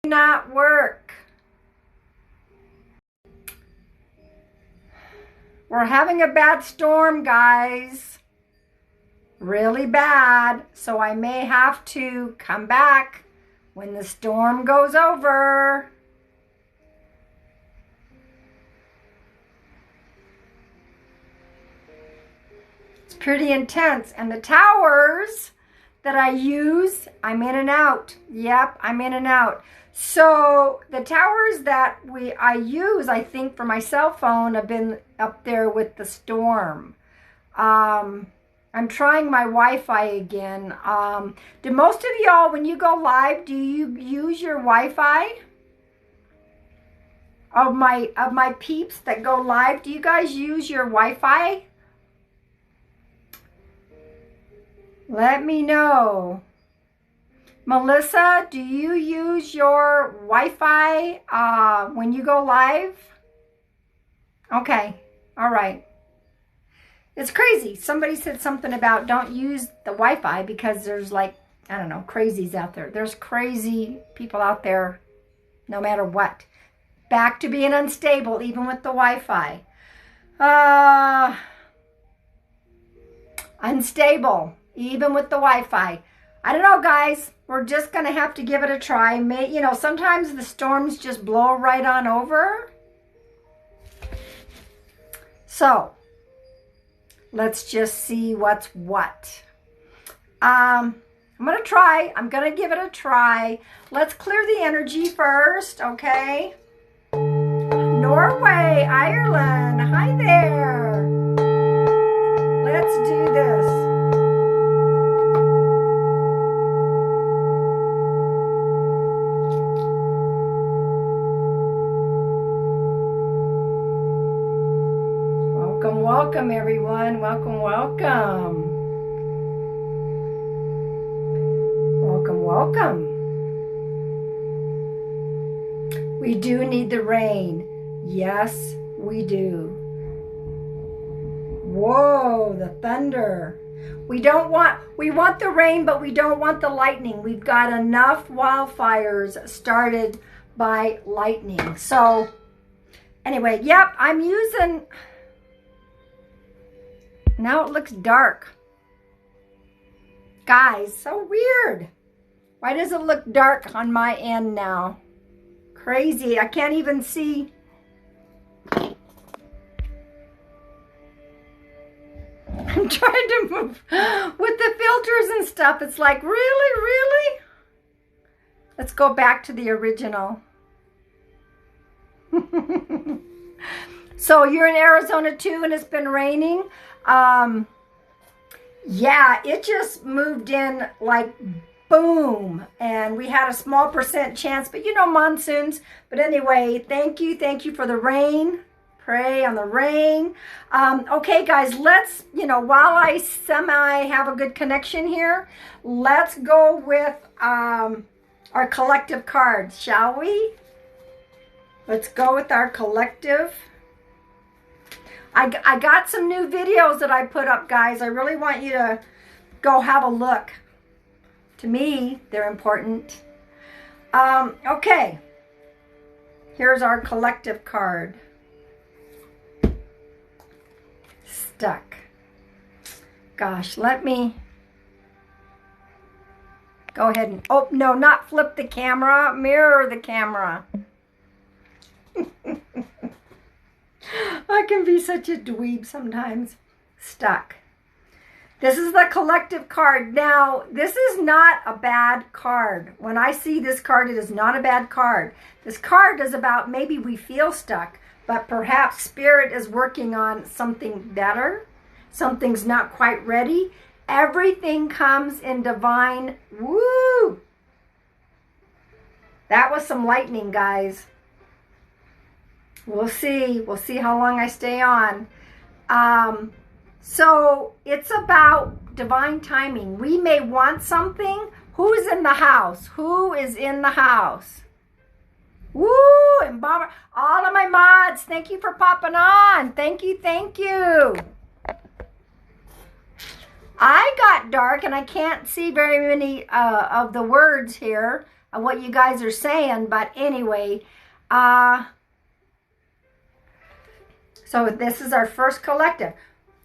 Not work. We're having a bad storm, guys. Really bad. So I may have to come back when the storm goes over. It's pretty intense. And the towers that I use, I'm in and out. Yep, I'm in and out. So the towers that I use, I think, for my cell phone have been up there with the storm. I'm trying my Wi-Fi again. Do most of y'all, when you go live, do you use your Wi-Fi? Of my peeps that go live, do you guys use your Wi-Fi? Let me know. Melissa, do you use your Wi-Fi when you go live? Okay, all right. It's crazy. Somebody said something about don't use the Wi-Fi because there's like, I don't know, crazies out there. There's crazy people out there no matter what. Back to being unstable even with the Wi-Fi. Unstable even with the Wi-Fi. I don't know, guys. We're just going to have to give it a try. You know, sometimes the storms just blow right on over. So, let's just see what's what. I'm going to try. I'm going to give it a try. Let's clear the energy first, okay? Norway, Ireland. Hi there. Let's do this. Welcome, everyone. Welcome, welcome. Welcome, welcome. We do need the rain. Yes, we do. Whoa, the thunder. We want the rain, but we don't want the lightning. We've got enough wildfires started by lightning. So, anyway, yep, I'm using... Now it looks dark. Guys, so weird. Why does it look dark on my end now? Crazy. I can't even see. I'm trying to move with the filters and stuff. It's like, really? Let's go back to the original. So you're in Arizona too and it's been raining? Yeah, it just moved in like boom, and we had a small % chance, but you know, monsoons. But anyway, thank you for the rain. Pray on the rain. Okay, guys, let's, you know, while I semi have a good connection here, let's go with our collective cards, shall we? Let's go with our collective. I got some new videos that I put up, guys. I really want you to go have a look. To me, they're important. Okay. Here's our collective card. Stuck. Gosh, let me go ahead and, oh, no, not flip the camera, mirror the camera. I can be such a dweeb sometimes. Stuck. This is the collective card. Now, this is not a bad card. When I see this card, it is not a bad card. This card is about maybe we feel stuck, but perhaps Spirit is working on something better. Something's not quite ready. Everything comes in divine. Woo! That was some lightning, guys. We'll see. We'll see how long I stay on. So it's about divine timing. We may want something. Who's in the house? Who is in the house? Woo! And Barbara, all of my mods, thank you for popping on. Thank you, thank you. I got dark and I can't see very many of the words here. what you guys are saying, but anyway, so this is our first collective.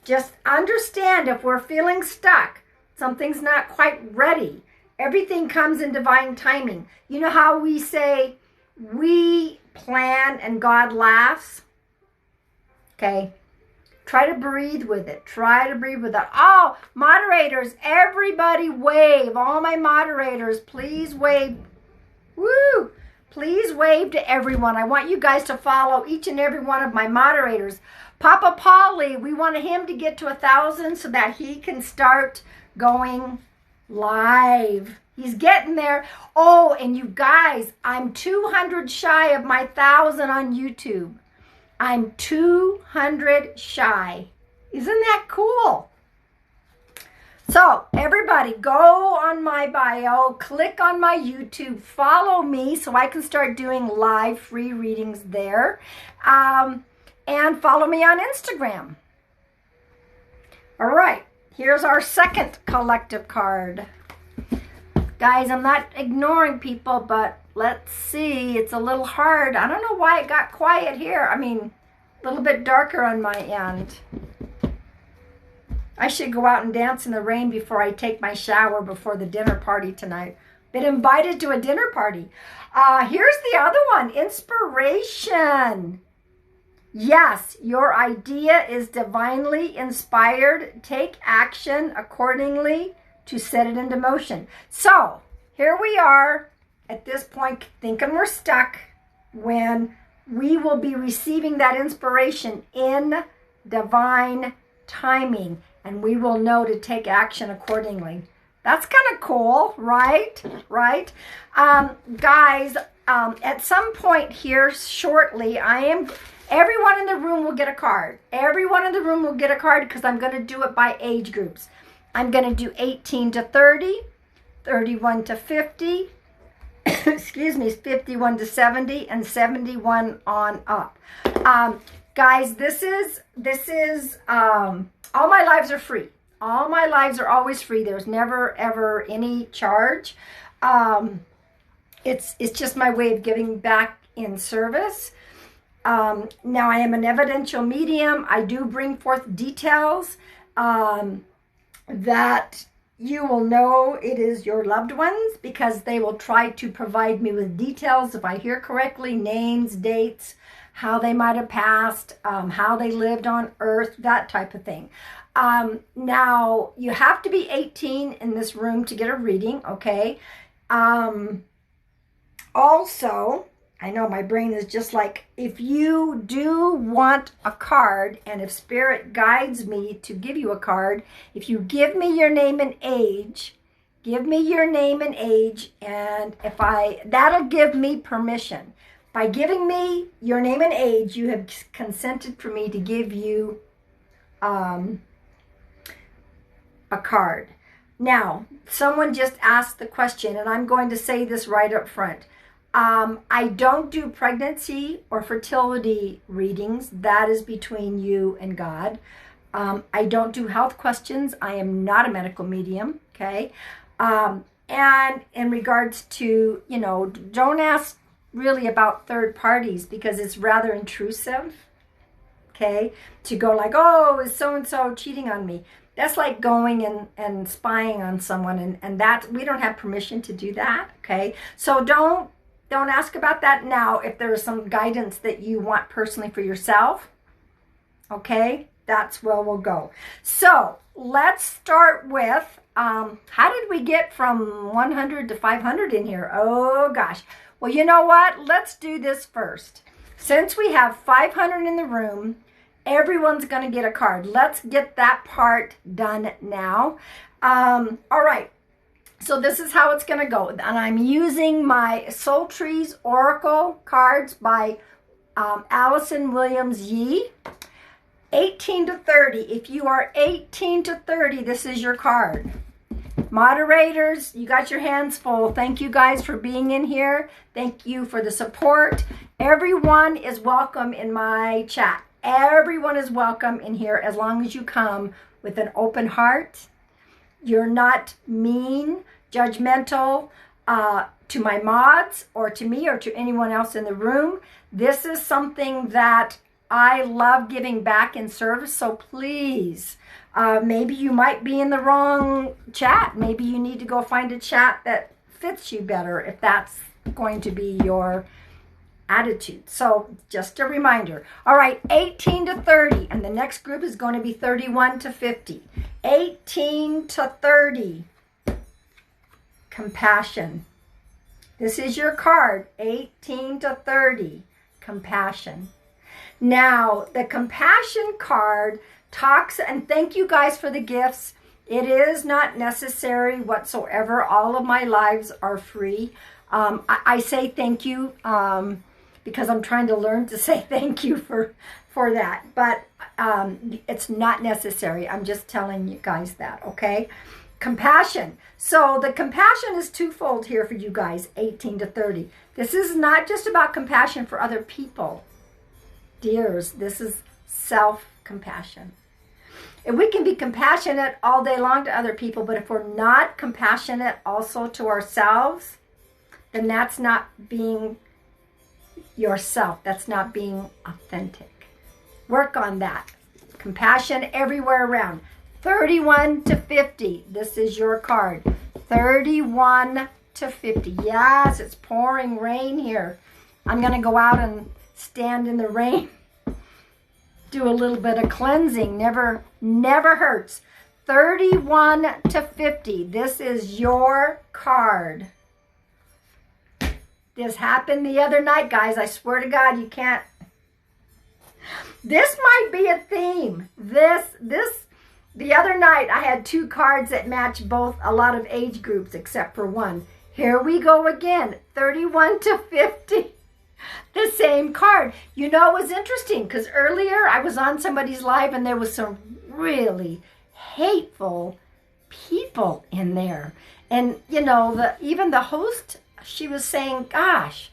Just understand if we're feeling stuck, something's not quite ready. Everything comes in divine timing. You know how we say we plan and God laughs? Okay. Try to breathe with it. Try to breathe with it. Oh, moderators, everybody wave. All my moderators, please wave. Woo! Please wave to everyone. I want you guys to follow each and every one of my moderators. Papa Polly, we want him to get to 1,000 so that he can start going live. He's getting there. Oh, and you guys, I'm 200 shy of my 1,000 on YouTube. I'm 200 shy. Isn't that cool? So everybody go on my bio, click on my YouTube, follow me so I can start doing live free readings there. And follow me on Instagram. All right, here's our second collective card. Guys, I'm not ignoring people, but let's see. It's a little hard. I don't know why it got quiet here. I mean, a little bit darker on my end. I should go out and dance in the rain before I take my shower before the dinner party tonight. Been invited to a dinner party. Here's the other one, inspiration. Yes, your idea is divinely inspired. Take action accordingly to set it into motion. So here we are at this point thinking we're stuck when we will be receiving that inspiration in divine timing, and we will know to take action accordingly. That's kind of cool, right? Right? Guys, at some point here shortly, everyone in the room will get a card. Everyone in the room will get a card because I'm going to do it by age groups. I'm going to do 18 to 30, 31 to 50, excuse me, 51 to 70, and 71 on up. Guys, this is all my lives are free. All my lives are always free. There's never, ever any charge. It's just my way of giving back in service. Now, I am an evidential medium. I do bring forth details that you will know it is your loved ones because they will try to provide me with details, if I hear correctly, names, dates, how they might have passed, how they lived on earth, that type of thing. Now, you have to be 18 in this room to get a reading, okay? Also, I know my brain is just like, if you do want a card, and if Spirit guides me to give you a card, if you give me your name and age, and that'll give me permission. By giving me your name and age, you have consented for me to give you a card. Now, someone just asked the question, and I'm going to say this right up front. I don't do pregnancy or fertility readings. That is between you and God. I don't do health questions. I am not a medical medium, okay? And in regards to, don't ask really about third parties because it's rather intrusive, okay? To go like, oh, is so-and-so cheating on me? That's like going and spying on someone, and that we don't have permission to do that, okay? So don't ask about that now if there's some guidance that you want personally for yourself, okay? That's where we'll go. So let's start with, how did we get from 100 to 500 in here? Oh, gosh. Well, you know what? Let's do this first. Since we have 500 in the room, everyone's going to get a card. Let's get that part done now. All right. So this is how it's going to go. And I'm using my Soul Trees Oracle cards by Allison Williams Yee. 18 to 30. If you are 18 to 30, this is your card. Moderators, you got your hands full. Thank you guys for being in here. Thank you for the support. Everyone is welcome in my chat. Everyone is welcome in here as long as you come with an open heart. You're not mean, judgmental, to my mods or to me or to anyone else in the room. This is something that I love giving back in service. So please, maybe you might be in the wrong chat. Maybe you need to go find a chat that fits you better if that's going to be your attitude. So just a reminder. All right, 18 to 30. And the next group is going to be 31 to 50. 18 to 30. Compassion. This is your card, 18 to 30, compassion. Now, the compassion card talks, and thank you guys for the gifts. It is not necessary whatsoever. All of my lives are free. I say thank you because I'm trying to learn to say thank you for that. But it's not necessary. I'm just telling you guys that, okay? Compassion. So the compassion is twofold here for you guys, 18 to 30. This is not just about compassion for other people. Dears, this is self-compassion. And we can be compassionate all day long to other people, but if we're not compassionate also to ourselves, then that's not being yourself. That's not being authentic. Work on that. Compassion everywhere around. 31 to 50. This is your card. 31 to 50. Yes, it's pouring rain here. I'm going to go out and stand in the rain. Do a little bit of cleansing. Never hurts. 31 to 50. This is your card. This happened the other night, guys. I swear to God, you can't. This might be a theme. The other night, I had two cards that match both a lot of age groups except for one. Here we go again, 31 to 50. The same card. You know, it was interesting because earlier I was on somebody's live and there was some really hateful people in there. And, you know, even the host, she was saying, gosh,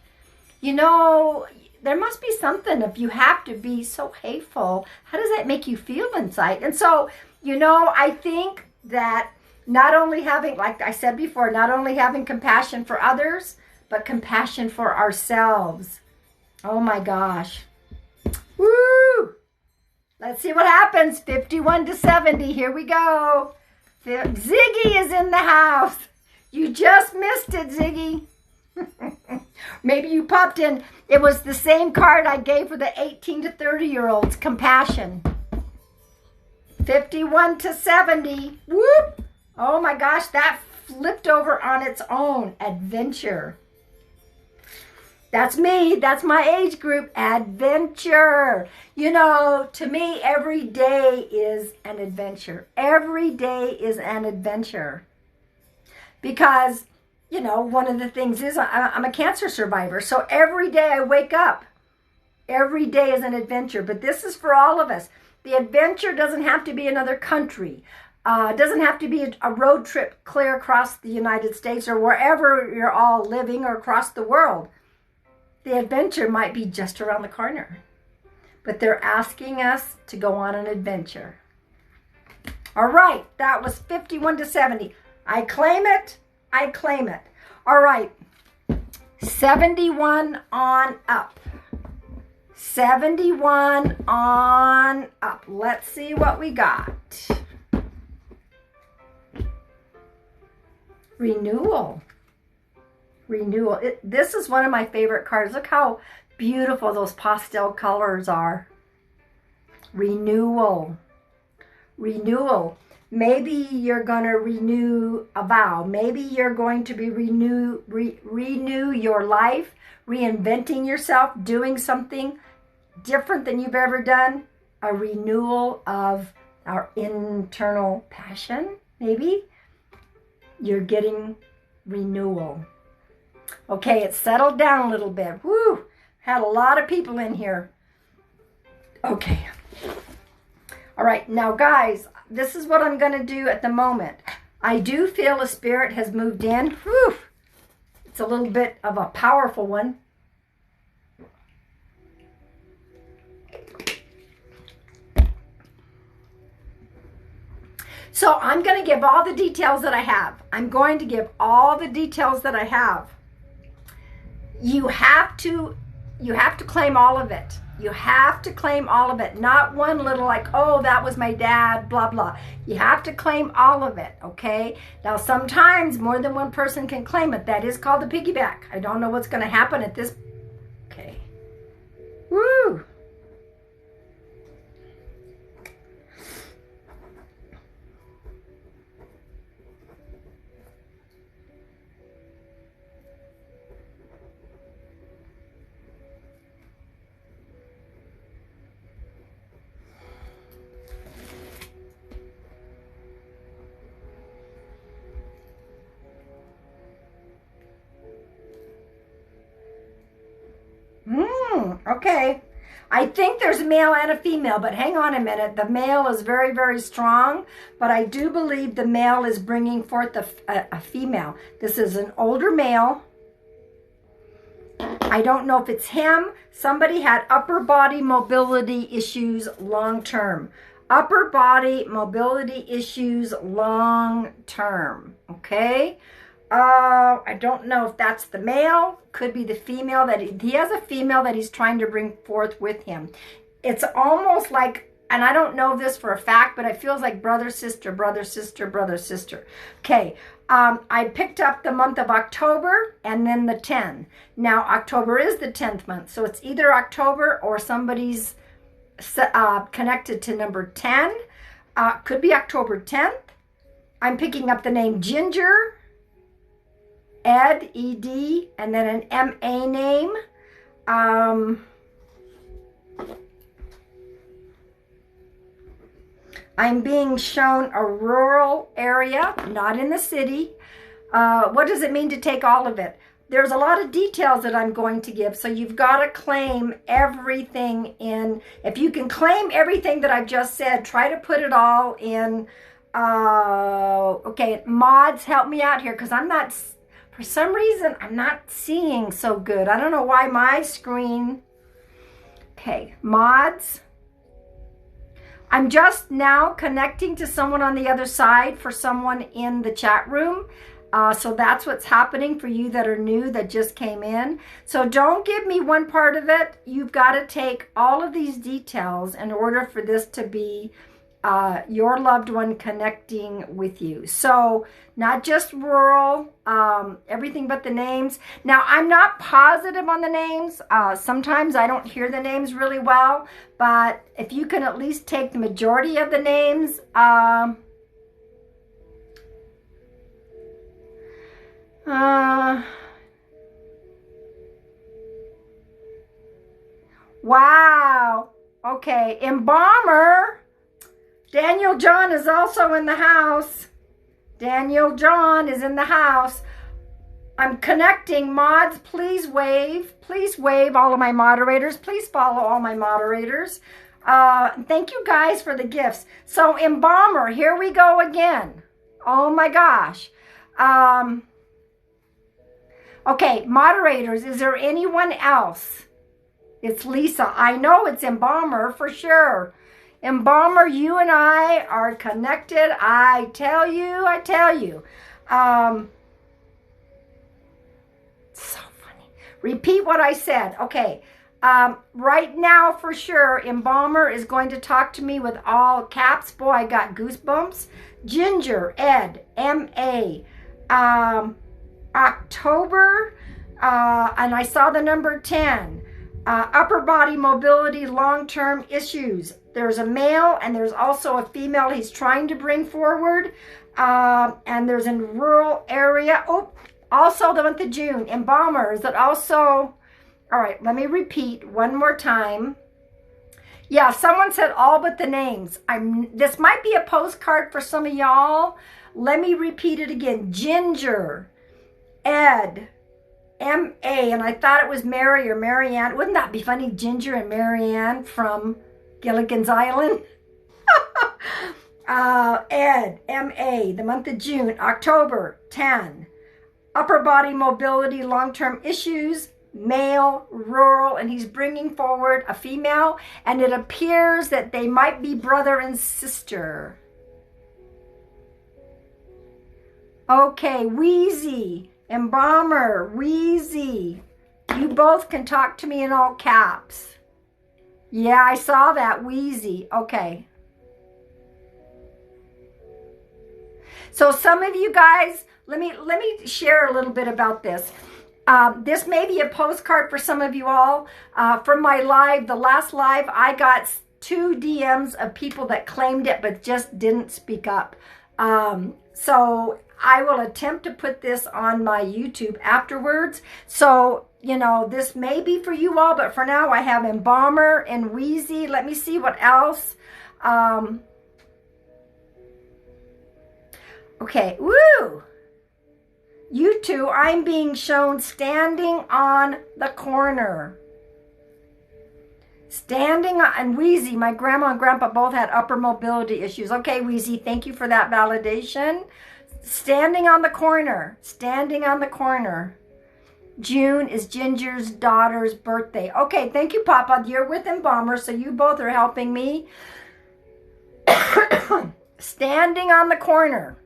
you know, there must be something if you have to be so hateful. How does that make you feel inside? And so, you know, I think that not only having, like I said before, not only having compassion for others, but compassion for ourselves. Oh my gosh. Woo! Let's see what happens. 51 to 70. Here we go. Ziggy is in the house. You just missed it, Ziggy. Maybe you popped in. It was the same card I gave for the 18 to 30-year-olds. Compassion. 51 to 70. Whoop! Oh my gosh, that flipped over on its own. Adventure. That's me. That's my age group. Adventure. You know, to me, every day is an adventure. Every day is an adventure. Because, you know, one of the things is I'm a cancer survivor. So every day I wake up. Every day is an adventure. But this is for all of us. The adventure doesn't have to be another country. It doesn't have to be a road trip clear across the United States or wherever you're all living or across the world. The adventure might be just around the corner. But they're asking us to go on an adventure. All right, that was 51 to 70. I claim it. I claim it. All right, 71 on up. 71 on up. Let's see what we got. Renewal. Renewal. This is one of my favorite cards. Look how beautiful those pastel colors are. Renewal. Renewal. Maybe you're going to renew a vow. Maybe you're going to be renew your life, reinventing yourself, doing something different than you've ever done. A renewal of our internal passion, maybe. You're getting renewal. Okay, it's settled down a little bit. Woo! Had a lot of people in here. Okay. All right, now guys, this is what I'm going to do at the moment. I do feel a spirit has moved in. Whew! It's a little bit of a powerful one. So I'm going to give all the details that I have. I'm going to give all the details that I have. You have to claim all of it. You have to claim all of it. Not one little like, oh, that was my dad, blah, blah. You have to claim all of it, okay? Now, sometimes more than one person can claim it. That is called a piggyback. I don't know what's going to happen at this. Okay. Woo! Okay. I think there's a male and a female, but hang on a minute. The male is very, very strong, but I do believe the male is bringing forth a female. This is an older male. I don't know if it's him. Somebody had upper body mobility issues long term. Upper body mobility issues long term. Okay? I don't know if that's the male. Could be the female. That he has a female that he's trying to bring forth with him. It's almost like, and I don't know this for a fact, but it feels like brother, sister, brother, sister, brother, sister. Okay. I picked up the month of October and then the 10. Now, October is the 10th month, so it's either October or somebody's connected to number 10. Could be October 10th. I'm picking up the name Ginger, Ed, E-D, and then an M-A name. I'm being shown a rural area, not in the city. What does it mean to take all of it? There's a lot of details that I'm going to give, so you've got to claim everything in. If you can claim everything that I've just said, try to put it all in. Okay, mods, help me out here, because I'm not, for some reason, I'm not seeing so good. I don't know why my screen. Okay, mods. I'm just now connecting to someone on the other side for someone in the chat room. So that's what's happening for you that are new, that just came in. So don't give me one part of it. You've got to take all of these details in order for this to be your loved one connecting with you. So not just rural, everything but the names. Now, I'm not positive on the names. Sometimes I don't hear the names really well, but if you can at least take the majority of the names, wow. Okay, Embalmer. Daniel John is also in the house. Daniel John is in the house. I'm connecting. Mods, please wave. Please wave, all of my moderators. Please follow all my moderators. Thank you guys for the gifts. So Embalmer, here we go again. Oh my gosh. Okay, moderators, is there anyone else? It's Lisa. I know it's Embalmer for sure. Embalmer, you and I are connected. I tell you. So funny. Repeat what I said. Okay. Right now, for sure, Embalmer is going to talk to me with all caps. Boy, I got goosebumps. Ginger, Ed, M-A. October, and I saw the number 10. Upper body mobility, long-term issues. There's a male and there's also a female he's trying to bring forward. And there's in rural area. Oh, also the month of June. Embalmer, is it also? All right, let me repeat one more time. Yeah, someone said all but the names. This might be a postcard for some of y'all. Let me repeat it again. Ginger, Ed, M-A, and I thought it was Mary or Marianne. Wouldn't that be funny? Ginger and Marianne from Gilligan's Island. Ed, M-A, the month of June. October, 10. Upper body mobility, long-term issues, male, rural, and he's bringing forward a female, and it appears that they might be brother and sister. Okay, Wheezy, Embalmer, Wheezy. You both can talk to me in all caps. Yeah, I saw that, Wheezy. Okay. So some of you guys, let me share a little bit about this. This may be a postcard for some of you all. From my live, the last live, I got 2 DMs of people that claimed it but just didn't speak up. So I will attempt to put this on my YouTube afterwards. So, you know, this may be for you all, but for now I have Embalmer and Wheezy. Let me see what else. Okay, woo! You two, I'm being shown standing on the corner. Standing on, and Wheezy, my grandma and grandpa both had upper mobility issues. Okay, Wheezy, thank you for that validation. Standing on the corner. Standing on the corner. June is Ginger's daughter's birthday. Okay, thank you, Papa. You're with Embalmer, so you both are helping me. Standing on the corner.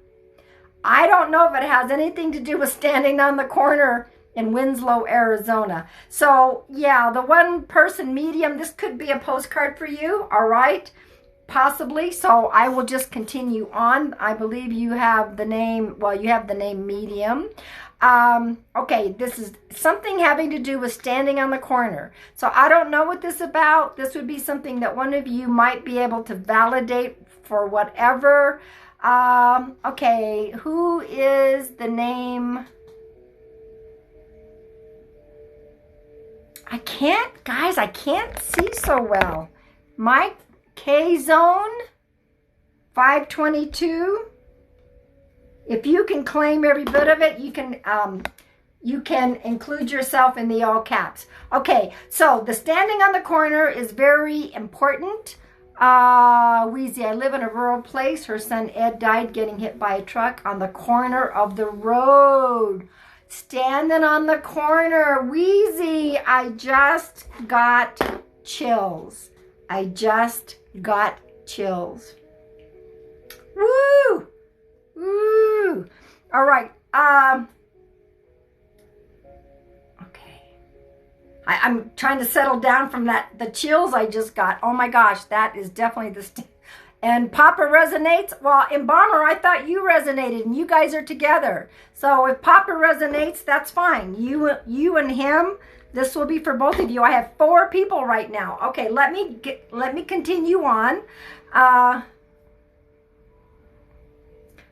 I don't know if it has anything to do with standing on the corner in Winslow, Arizona. So, yeah, the one person medium, this could be a postcard for you, all right? Possibly. So I will just continue on. I believe you have the name, well, you have the name medium. Okay, this is something having to do with standing on the corner. So I don't know what this is about. This would be something that one of you might be able to validate for whatever. Okay, who is the name? I can't, guys, I can't see so well. Mike K-Zone 522. If you can claim every bit of it, you can include yourself in the all caps. Okay, so the standing on the corner is very important. Wheezy, I live in a rural place. Her son Ed died getting hit by a truck on the corner of the road. Standing on the corner. Wheezy, I just got chills. I just got chills. Woo! Woo! All right. I'm trying to settle down from the chills I just got. Oh my gosh, that is definitely and Papa resonates. Well, Embalmer, I thought you resonated and you guys are together. So if Papa resonates, that's fine. You and him, this will be for both of you. I have 4 people right now. Okay, let me continue on.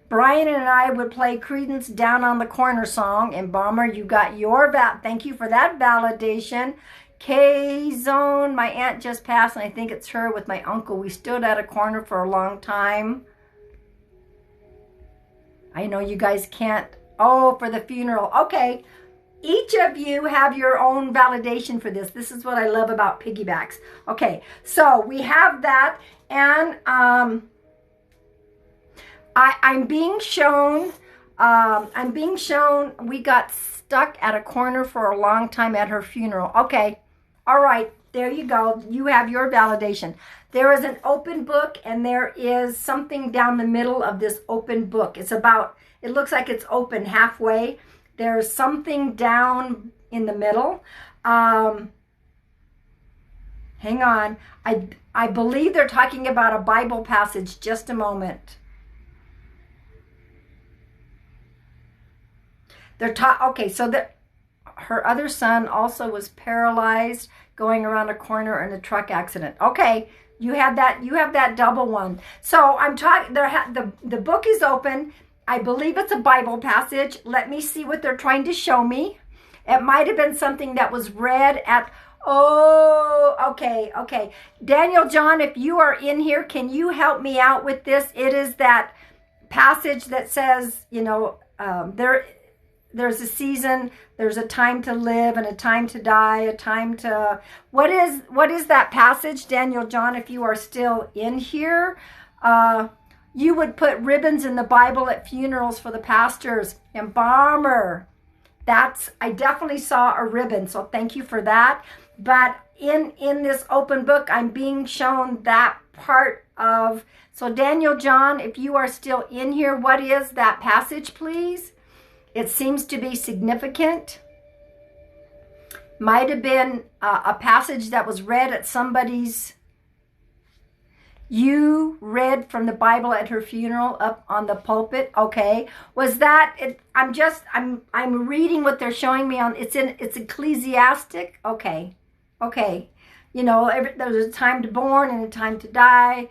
Brian and I would play Credence Down on the Corner song. Embalmer, you got your thank you for that validation. K-Zone, my aunt just passed, and I think it's her with my uncle. We stood at a corner for a long time. I know you guys can't. Oh, for the funeral. Okay. Each of you have your own validation for this. This is what I love about piggybacks. Okay, so we have that, and I'm being shown we got stuck at a corner for a long time at her funeral. Okay, all right, there you go. You have your validation. There is an open book, and there is something down the middle of this open book. It looks like it's open halfway. There's something down in the middle. Hang on. I believe they're talking about a Bible passage. Just a moment. Okay, so her other son also was paralyzed going around a corner in a truck accident. Okay, you have that double one. So I'm talking, the book is open. I believe it's a Bible passage. Let me see what they're trying to show me. It might have been something that was read at, oh, okay. Daniel John, if you are in here, can you help me out with this? It is that passage that says, you know, there's a season, there's a time to live and a time to die, a time to, what is that passage, Daniel John, if you are still in here? You would put ribbons in the Bible at funerals for the pastors. Embalmer. I definitely saw a ribbon, so thank you for that. But in this open book, I'm being shown that part of, so Daniel John, if you are still in here, what is that passage, please? It seems to be significant. Might have been a passage that was read at somebody's, you read from the Bible at her funeral up on the pulpit. Okay. Was that it? I'm reading what they're showing me on, it's ecclesiastic. Okay. Okay. You know, there's a time to born and a time to die.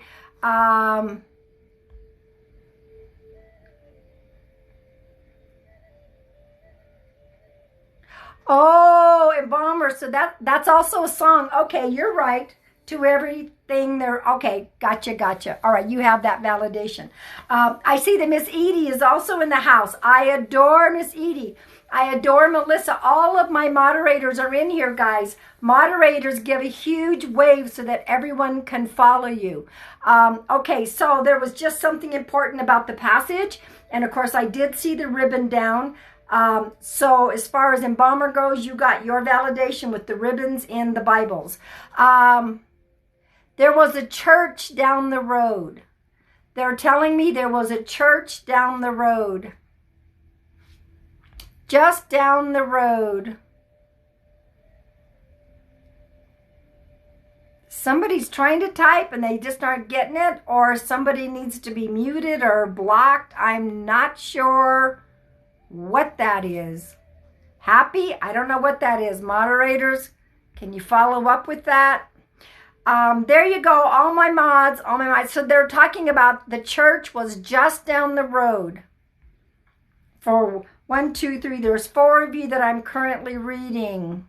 Oh, embalmer. So that's also a song. Okay, you're right. To everything there. Okay, gotcha. All right, you have that validation. I see that Miss Edie is also in the house. I adore Miss Edie. I adore Melissa. All of my moderators are in here, guys. Moderators, give a huge wave so that everyone can follow you. Okay, so there was just something important about the passage. And of course, I did see the ribbon down. So as far as embalmer goes, you got your validation with the ribbons in the Bibles. There was a church down the road. They're telling me there was a church down the road. Just down the road. Somebody's trying to type and they just aren't getting it, or somebody needs to be muted or blocked. I'm not sure what that is. Happy? I don't know what that is. Moderators, can you follow up with that? There you go. All my mods. So they're talking about the church was just down the road. For 1, 2, 3, there's 4 of you that I'm currently reading.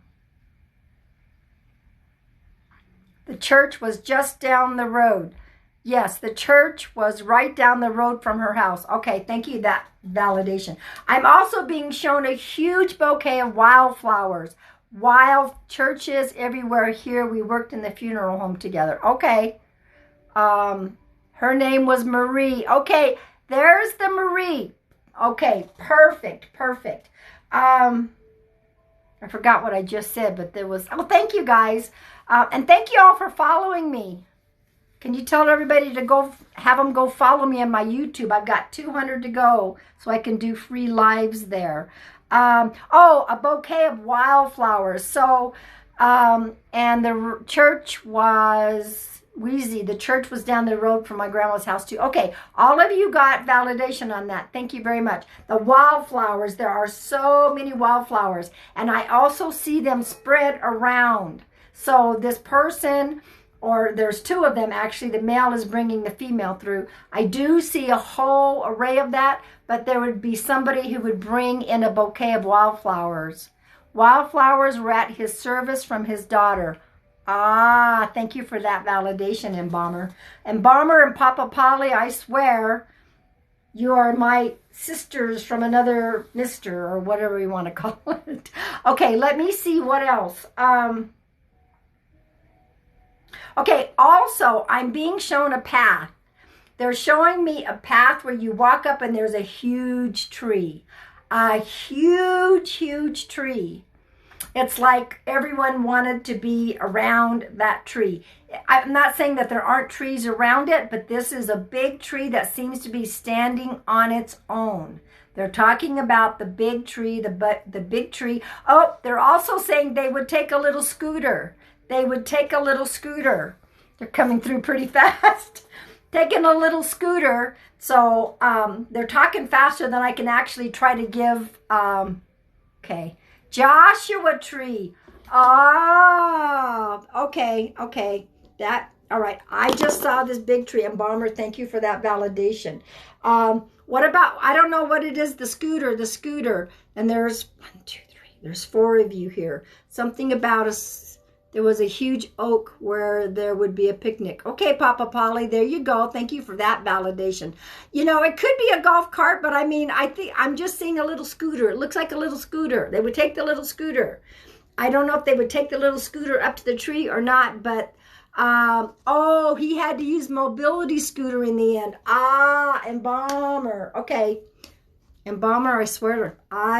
The church was just down the road. Yes, the church was right down the road from her house. Okay, thank you, that validation. I'm also being shown a huge bouquet of wildflowers. Wild churches everywhere here. We worked in the funeral home together. Okay. Her name was Marie. Okay, there's the Marie. Okay, perfect. I forgot what I just said, but there was, oh, thank you guys. And thank you all for following me. Can you tell everybody to go, have them go follow me on my YouTube? I've got 200 to go, so I can do free lives there. Oh, a bouquet of wildflowers. So, and the church was Wheezy. The church was down the road from my grandma's house too. Okay, all of you got validation on that. Thank you very much. The wildflowers, there are so many wildflowers. And I also see them spread around. So this person, or there's 2 of them actually, the male is bringing the female through. I do see a whole array of that, but there would be somebody who would bring in a bouquet of wildflowers. Wildflowers were at his service from his daughter. Ah, thank you for that validation, Embalmer. Embalmer and Papa Polly, I swear, you are my sisters from another mister, or whatever you want to call it. Okay, let me see what else. Okay, also, I'm being shown a path. They're showing me a path where you walk up and there's a huge tree. A huge tree. It's like everyone wanted to be around that tree. I'm not saying that there aren't trees around it, but this is a big tree that seems to be standing on its own. They're talking about the big tree, the big tree. Oh, they're also saying they would take a little scooter. They would take a little scooter. They're coming through pretty fast. Taking a little scooter. So they're talking faster than I can actually try to give. Okay. Joshua tree. Oh, okay. All right. I just saw this big tree. Embalmer, thank you for that validation. What about, I don't know what it is, the scooter. And there's 1, 2, 3. There's 4 of you here. Something about there was a huge oak where there would be a picnic. Okay, Papa Polly, there you go. Thank you for that validation. You know, it could be a golf cart, but I mean, I think I'm just seeing a little scooter. It looks like a little scooter. They would take the little scooter. I don't know if they would take the little scooter up to the tree or not, but oh, he had to use mobility scooter in the end. Ah, Embalmer. Okay. Embalmer, I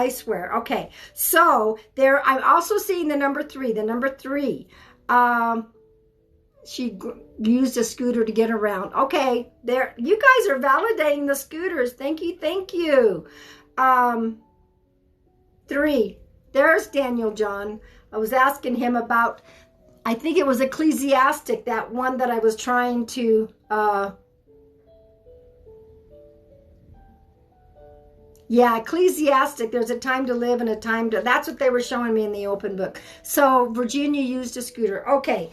swear. Okay, so there, I'm also seeing the number 3. she used a scooter to get around. Okay, there. You guys are validating the scooters. Thank you, thank you. 3. There's Daniel John. I was asking him about, I think it was Ecclesiastic, that one that I was trying to, yeah, Ecclesiastic, there's a time to live and a time to, that's what they were showing me in the open book. So Virginia used a scooter. Okay,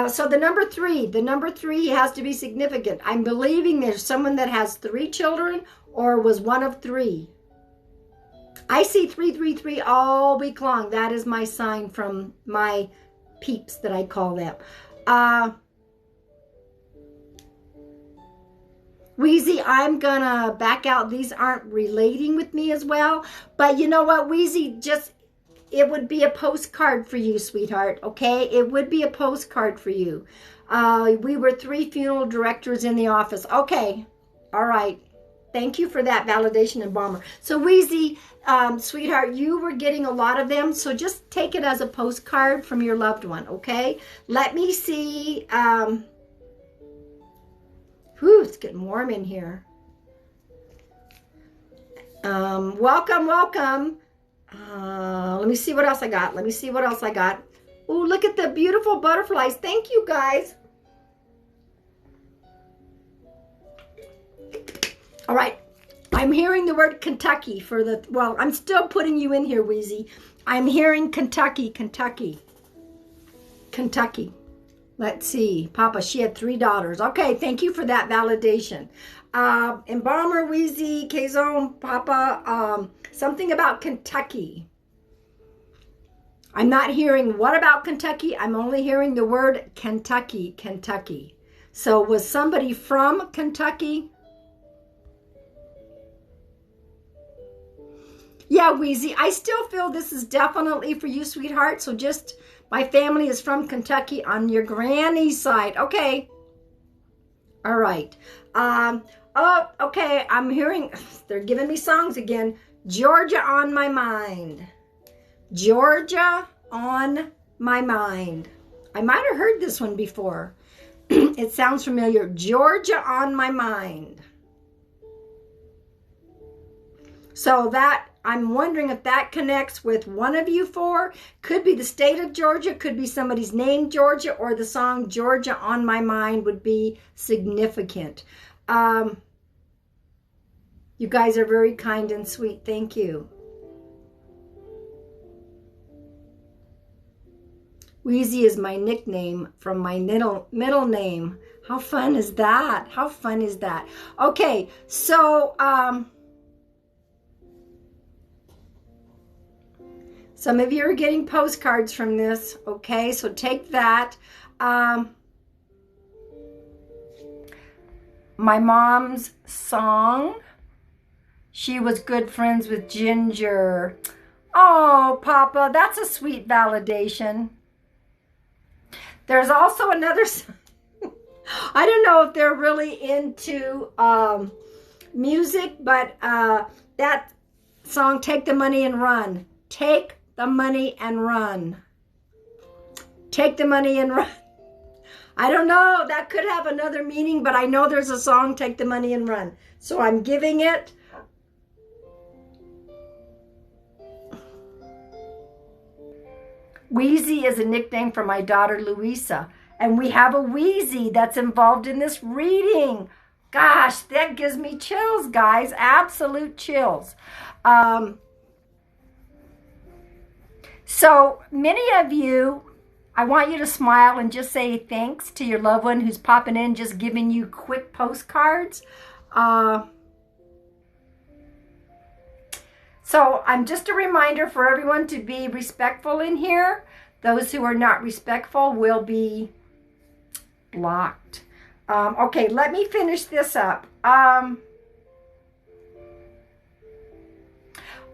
so the number 3 has to be significant. I'm believing there's someone that has 3 children or was one of 3. I see 333 all week long. That is my sign from my peeps that I call them. Wheezy, I'm gonna back out. These aren't relating with me as well. But you know what, Wheezy, just, it would be a postcard for you, sweetheart, okay? It would be a postcard for you. We were 3 funeral directors in the office. Okay, all right. Thank you for that validation, and Bomber. So Wheezy, sweetheart, you were getting a lot of them, so just take it as a postcard from your loved one, okay? Let me see. It's getting warm in here. Welcome, welcome. Let me see what else I got. Oh, look at the beautiful butterflies. Thank you, guys. All right, I'm hearing the word Kentucky for the, well, I'm still putting you in here, Wheezy. I'm hearing Kentucky. Let's see, Papa, she had 3 daughters. Okay, thank you for that validation. Embalmer, Wheezy, K-Zone, Papa, something about Kentucky. I'm not hearing what about Kentucky. I'm only hearing the word Kentucky. So was somebody from Kentucky? Yeah, Wheezy, I still feel this is definitely for you, sweetheart. So just, my family is from Kentucky on your granny's side. Okay. All right. Oh, okay. I'm hearing, they're giving me songs again. Georgia on my mind. Georgia on my mind. I might have heard this one before. It sounds familiar. Georgia on my mind. So that, I'm wondering if that connects with one of you 4. Could be the state of Georgia, could be somebody's name Georgia, or the song Georgia on my mind would be significant. You guys are very kind and sweet. Thank you. Wheezy is my nickname from my middle name. How fun is that? Okay, so some of you are getting postcards from this, okay? So take that. My mom's song, she was good friends with Ginger. Oh, Papa, that's a sweet validation. There's also another song. I don't know if they're really into music, but that song, Take the Money and Run. Take the money and run. Take the money and run. I don't know. That could have another meaning, but I know there's a song, Take the Money and Run. So I'm giving it. Wheezy is a nickname for my daughter, Louisa. And we have a Wheezy that's involved in this reading. Gosh, that gives me chills, guys. Absolute chills. So many of you, I want you to smile and just say thanks to your loved one who's popping in, just giving you quick postcards. So I'm just a reminder for everyone to be respectful in here. Those who are not respectful will be blocked. Okay, let me finish this up.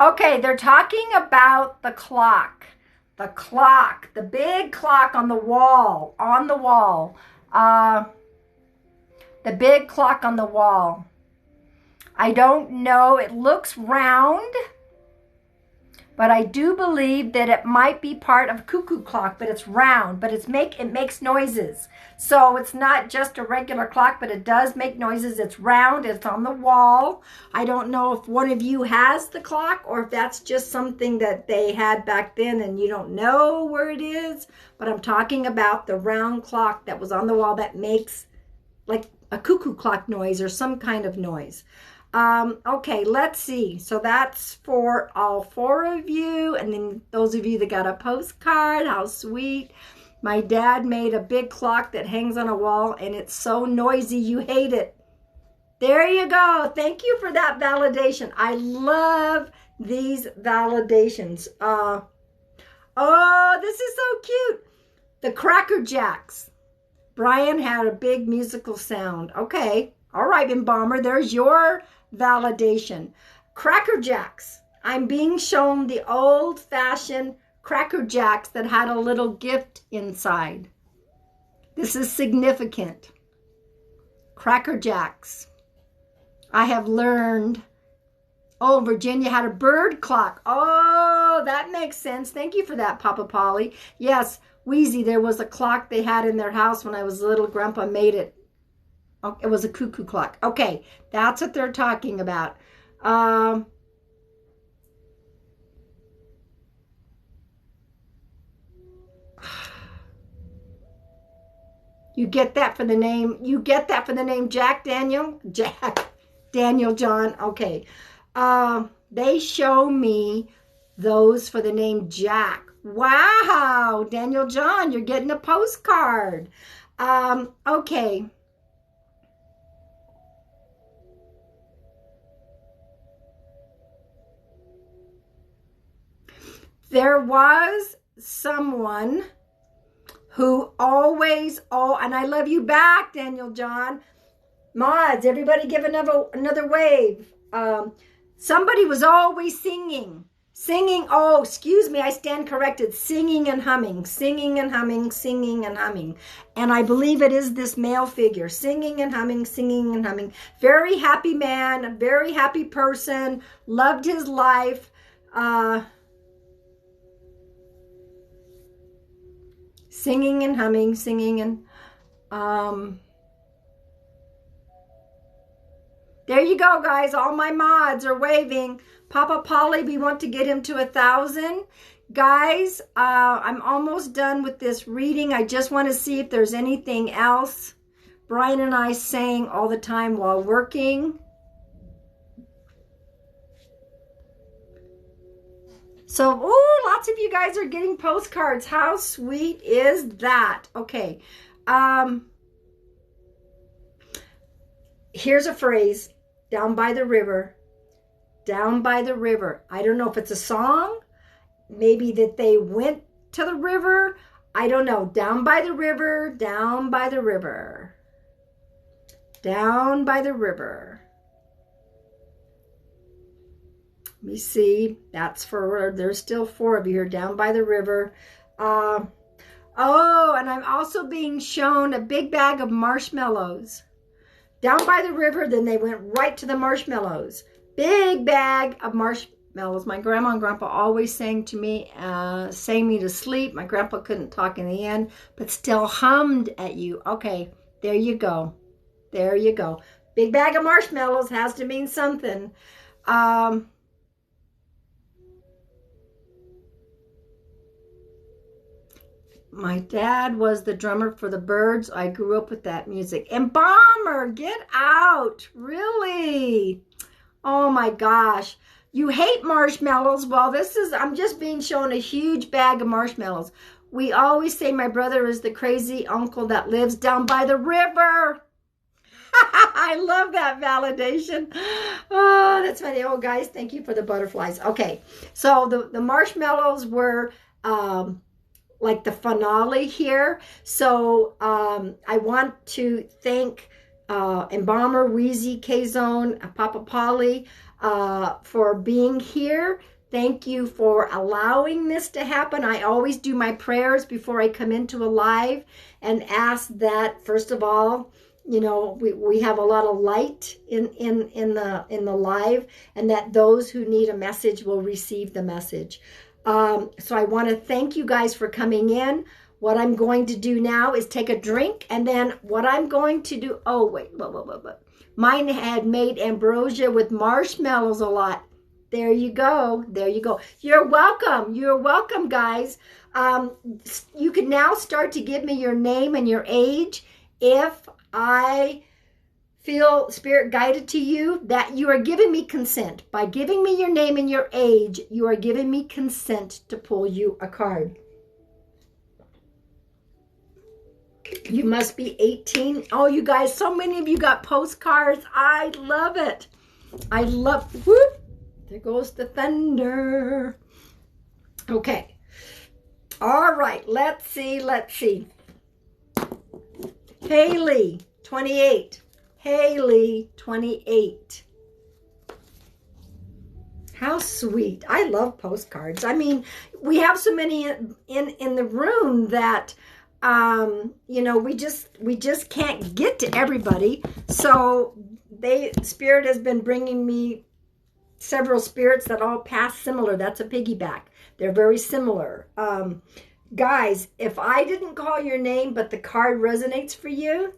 Okay, they're talking about the clock. The clock, the big clock on the wall, the big clock on the wall. I don't know, it looks round, but I do believe that it might be part of a cuckoo clock, but it's round, but it makes noises. So it's not just a regular clock, but it does make noises. It's round, it's on the wall. I don't know if one of you has the clock or if that's just something that they had back then and you don't know where it is, but I'm talking about the round clock that was on the wall that makes like a cuckoo clock noise or some kind of noise. Okay, let's see. So that's for all 4 of you. And then those of you that got a postcard, how sweet. My dad made a big clock that hangs on a wall and it's so noisy you hate it. There you go. Thank you for that validation. I love these validations. Oh, this is so cute. The Cracker Jacks. Brian had a big musical sound. Okay. All right, Embalmer, there's your validation. Cracker Jacks. I'm being shown the old-fashioned Cracker Jacks that had a little gift inside. This is significant. Cracker Jacks. I have learned. Oh, Virginia had a bird clock. Oh, that makes sense. Thank you for that, Papa Polly. Yes, Wheezy, there was a clock they had in their house when I was little. Grandpa made it. Oh, it was a cuckoo clock. Okay, that's what they're talking about. You get that for the name. You get that for the name Jack Daniel? Jack Daniel John. Okay. They show me those for the name Jack. Wow, Daniel John, you're getting a postcard. Okay. There was someone who always, and I love you back, Daniel John. Mods, everybody give another wave. Somebody was always singing. Oh, excuse me, I stand corrected. Singing and humming, singing and humming, singing and humming. And I believe it is this male figure. Singing and humming, singing and humming. Very happy man, a very happy person, loved his life. Singing and humming, singing and... There you go, guys. All my mods are waving. Papa Polly, we want to get him to 1,000. Guys, I'm almost done with this reading. I just want to see if there's anything else. Brian and I sang all the time while working. So, lots of you guys are getting postcards. How sweet is that? Okay. Here's a phrase. Down by the river. Down by the river. I don't know if it's a song. Maybe that they went to the river. I don't know. Down by the river. Down by the river. Down by the river. Let me see. That's for, there's still 4 of you here. Down by the river. And I'm also being shown a big bag of marshmallows. Down by the river, then they went right to the marshmallows. Big bag of marshmallows. My grandma and grandpa always sang to me, sang me to sleep. My grandpa couldn't talk in the end, but still hummed at you. Okay, there you go. There you go. Big bag of marshmallows has to mean something. My dad was the drummer for the Byrds. I grew up with that music. Embalmer, get out. Really? Oh my gosh. You hate marshmallows. Well, I'm just being shown a huge bag of marshmallows. We always say my brother is the crazy uncle that lives down by the river. I love that validation. Oh, that's funny. Oh, guys, thank you for the butterflies. Okay, so the marshmallows were... like the finale here. So I want to thank Embalmer, Wheezy, K-Zone, Papa Polly for being here. Thank you for allowing this to happen. I always do my prayers before I come into a live and ask that, first of all, you know, we have a lot of light in the live, and that those who need a message will receive the message. So I want to thank you guys for coming in. What I'm going to do now is take a drink, and then what I'm going to do, oh, wait. Mine had made ambrosia with marshmallows a lot. There you go. There you go. You're welcome. You're welcome, guys. You can now start to give me your name and your age. If I feel spirit guided to you, that you are giving me consent. By giving me your name and your age, you are giving me consent to pull you a card. You must be 18. Oh, you guys, so many of you got postcards. I love it. I love, whoop, there goes the thunder. Okay. All right, let's see. Haley, 28. Haley, 28. How sweet. I love postcards. I mean, we have so many in the room that you know, we just can't get to everybody. So Spirit has been bringing me several spirits that all pass similar. That's a piggyback. They're very similar. Guys, if I didn't call your name, but the card resonates for you,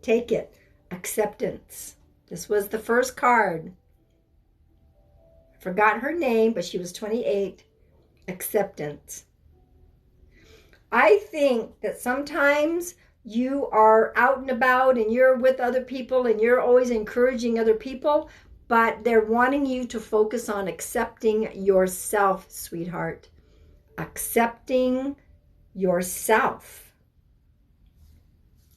take it. Acceptance. This was the first card. I forgot her name, but she was 28. Acceptance. I think that sometimes you are out and about and you're with other people and you're always encouraging other people, but they're wanting you to focus on accepting yourself, sweetheart. Accepting yourself.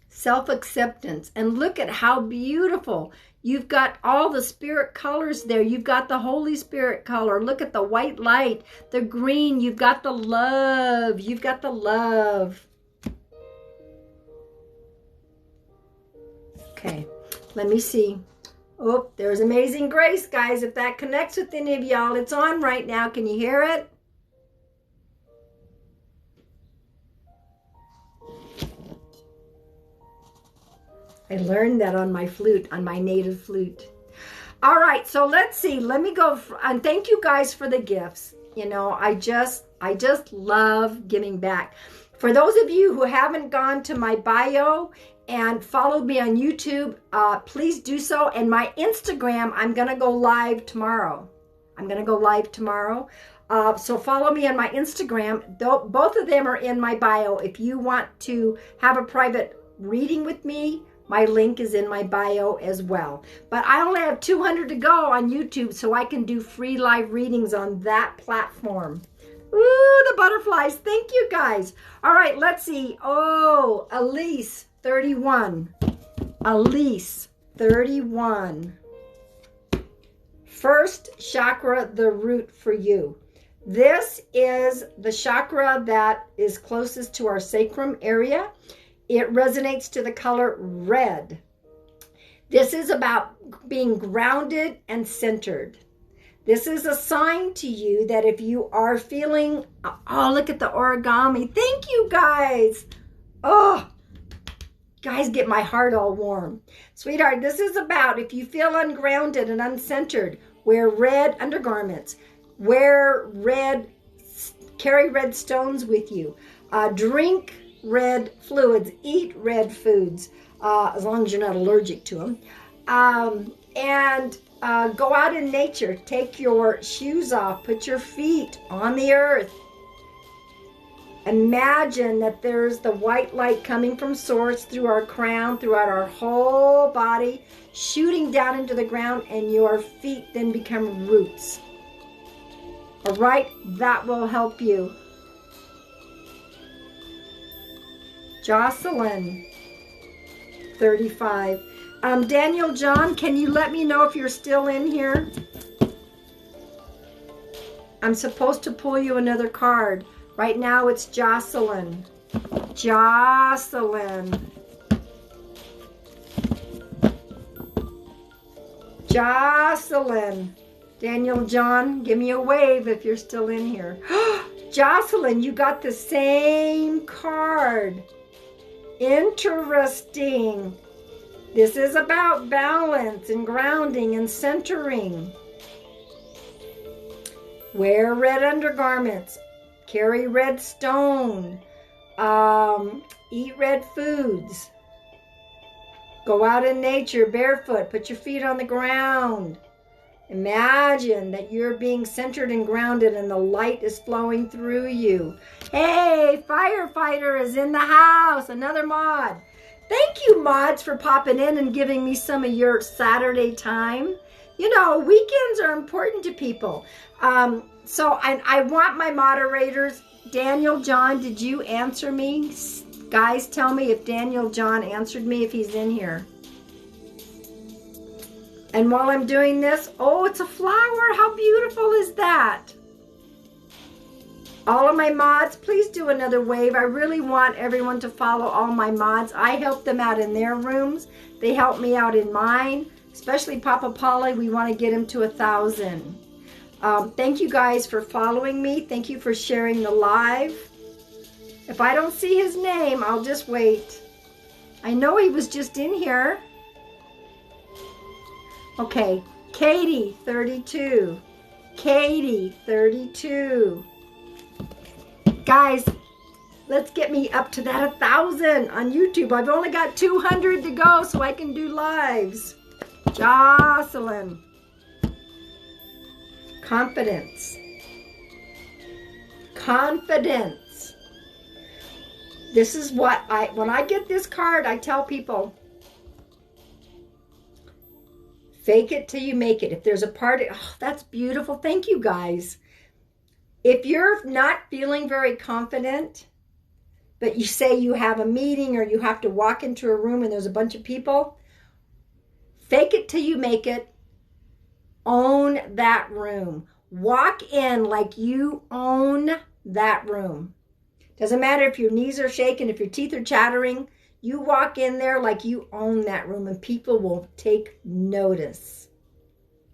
Self-acceptance. And look at how beautiful. You've got all the spirit colors there. You've got the Holy Spirit color. Look at the white light, the green. You've got the love. You've got the love. Okay, let me see. Oh, there's Amazing Grace, guys. If that connects with any of y'all, it's on right now. Can you hear it? I learned that on my flute, on my native flute. All right, so let's see. Let me go, and thank you guys for the gifts. You know, I just love giving back. For those of you who haven't gone to my bio and followed me on YouTube, please do so. And my Instagram, I'm going to go live tomorrow. So follow me on my Instagram. Both of them are in my bio. If you want to have a private reading with me, my link is in my bio as well. But I only have 200 to go on YouTube, so I can do free live readings on that platform. Ooh, the butterflies. Thank you, guys. All right, let's see. Oh, Elise, 31. Elise, 31. First chakra, the root for you. This is the chakra that is closest to our sacrum area. It resonates to the color red. This is about being grounded and centered. This is a sign to you that if you are feeling, oh, look at the origami. Thank you, guys. Oh, guys, get my heart all warm. Sweetheart, this is about if you feel ungrounded and uncentered, wear red undergarments. Carry red stones with you. Drink red fluids, eat red foods, as long as you're not allergic to them. And go out in nature. Take your shoes off. Put your feet on the earth. Imagine that there's the white light coming from source through our crown, throughout our whole body, shooting down into the ground, and your feet then become roots. All right? That will help you. Jocelyn, 35. Daniel John, can you let me know if you're still in here? I'm supposed to pull you another card. Right now it's Jocelyn. Jocelyn. Jocelyn. Daniel John, give me a wave if you're still in here. Jocelyn, you got the same card. Interesting. This is about balance and grounding and centering. Wear red undergarments. Carry red stone. Eat red foods. Go out in nature barefoot. Put your feet on the ground. Imagine that you're being centered and grounded and the light is flowing through you. Hey, firefighter is in the house. Another mod. Thank you, mods, for popping in and giving me some of your Saturday time. You know, weekends are important to people. So I want my moderators. Daniel John, did you answer me? Guys, tell me if Daniel John answered me, if he's in here. And while I'm doing this, oh, it's a flower. How beautiful is that? All of my mods, please do another wave. I really want everyone to follow all my mods. I help them out in their rooms. They help me out in mine, especially Papa Polly. We want to get him to 1,000. Thank you guys for following me. Thank you for sharing the live. If I don't see his name, I'll just wait. I know he was just in here. Okay, Katie, 32. Katie, 32. Guys, let's get me up to that 1,000 on YouTube. I've only got 200 to go so I can do lives. Jocelyn. Confidence. Confidence. This is what when I get this card, I tell people, fake it till you make it. If there's a part, oh, that's beautiful. Thank you, guys. If you're not feeling very confident, but you say you have a meeting or you have to walk into a room and there's a bunch of people, fake it till you make it. Own that room. Walk in like you own that room. Doesn't matter if your knees are shaking, if your teeth are chattering. You walk in there like you own that room and people will take notice.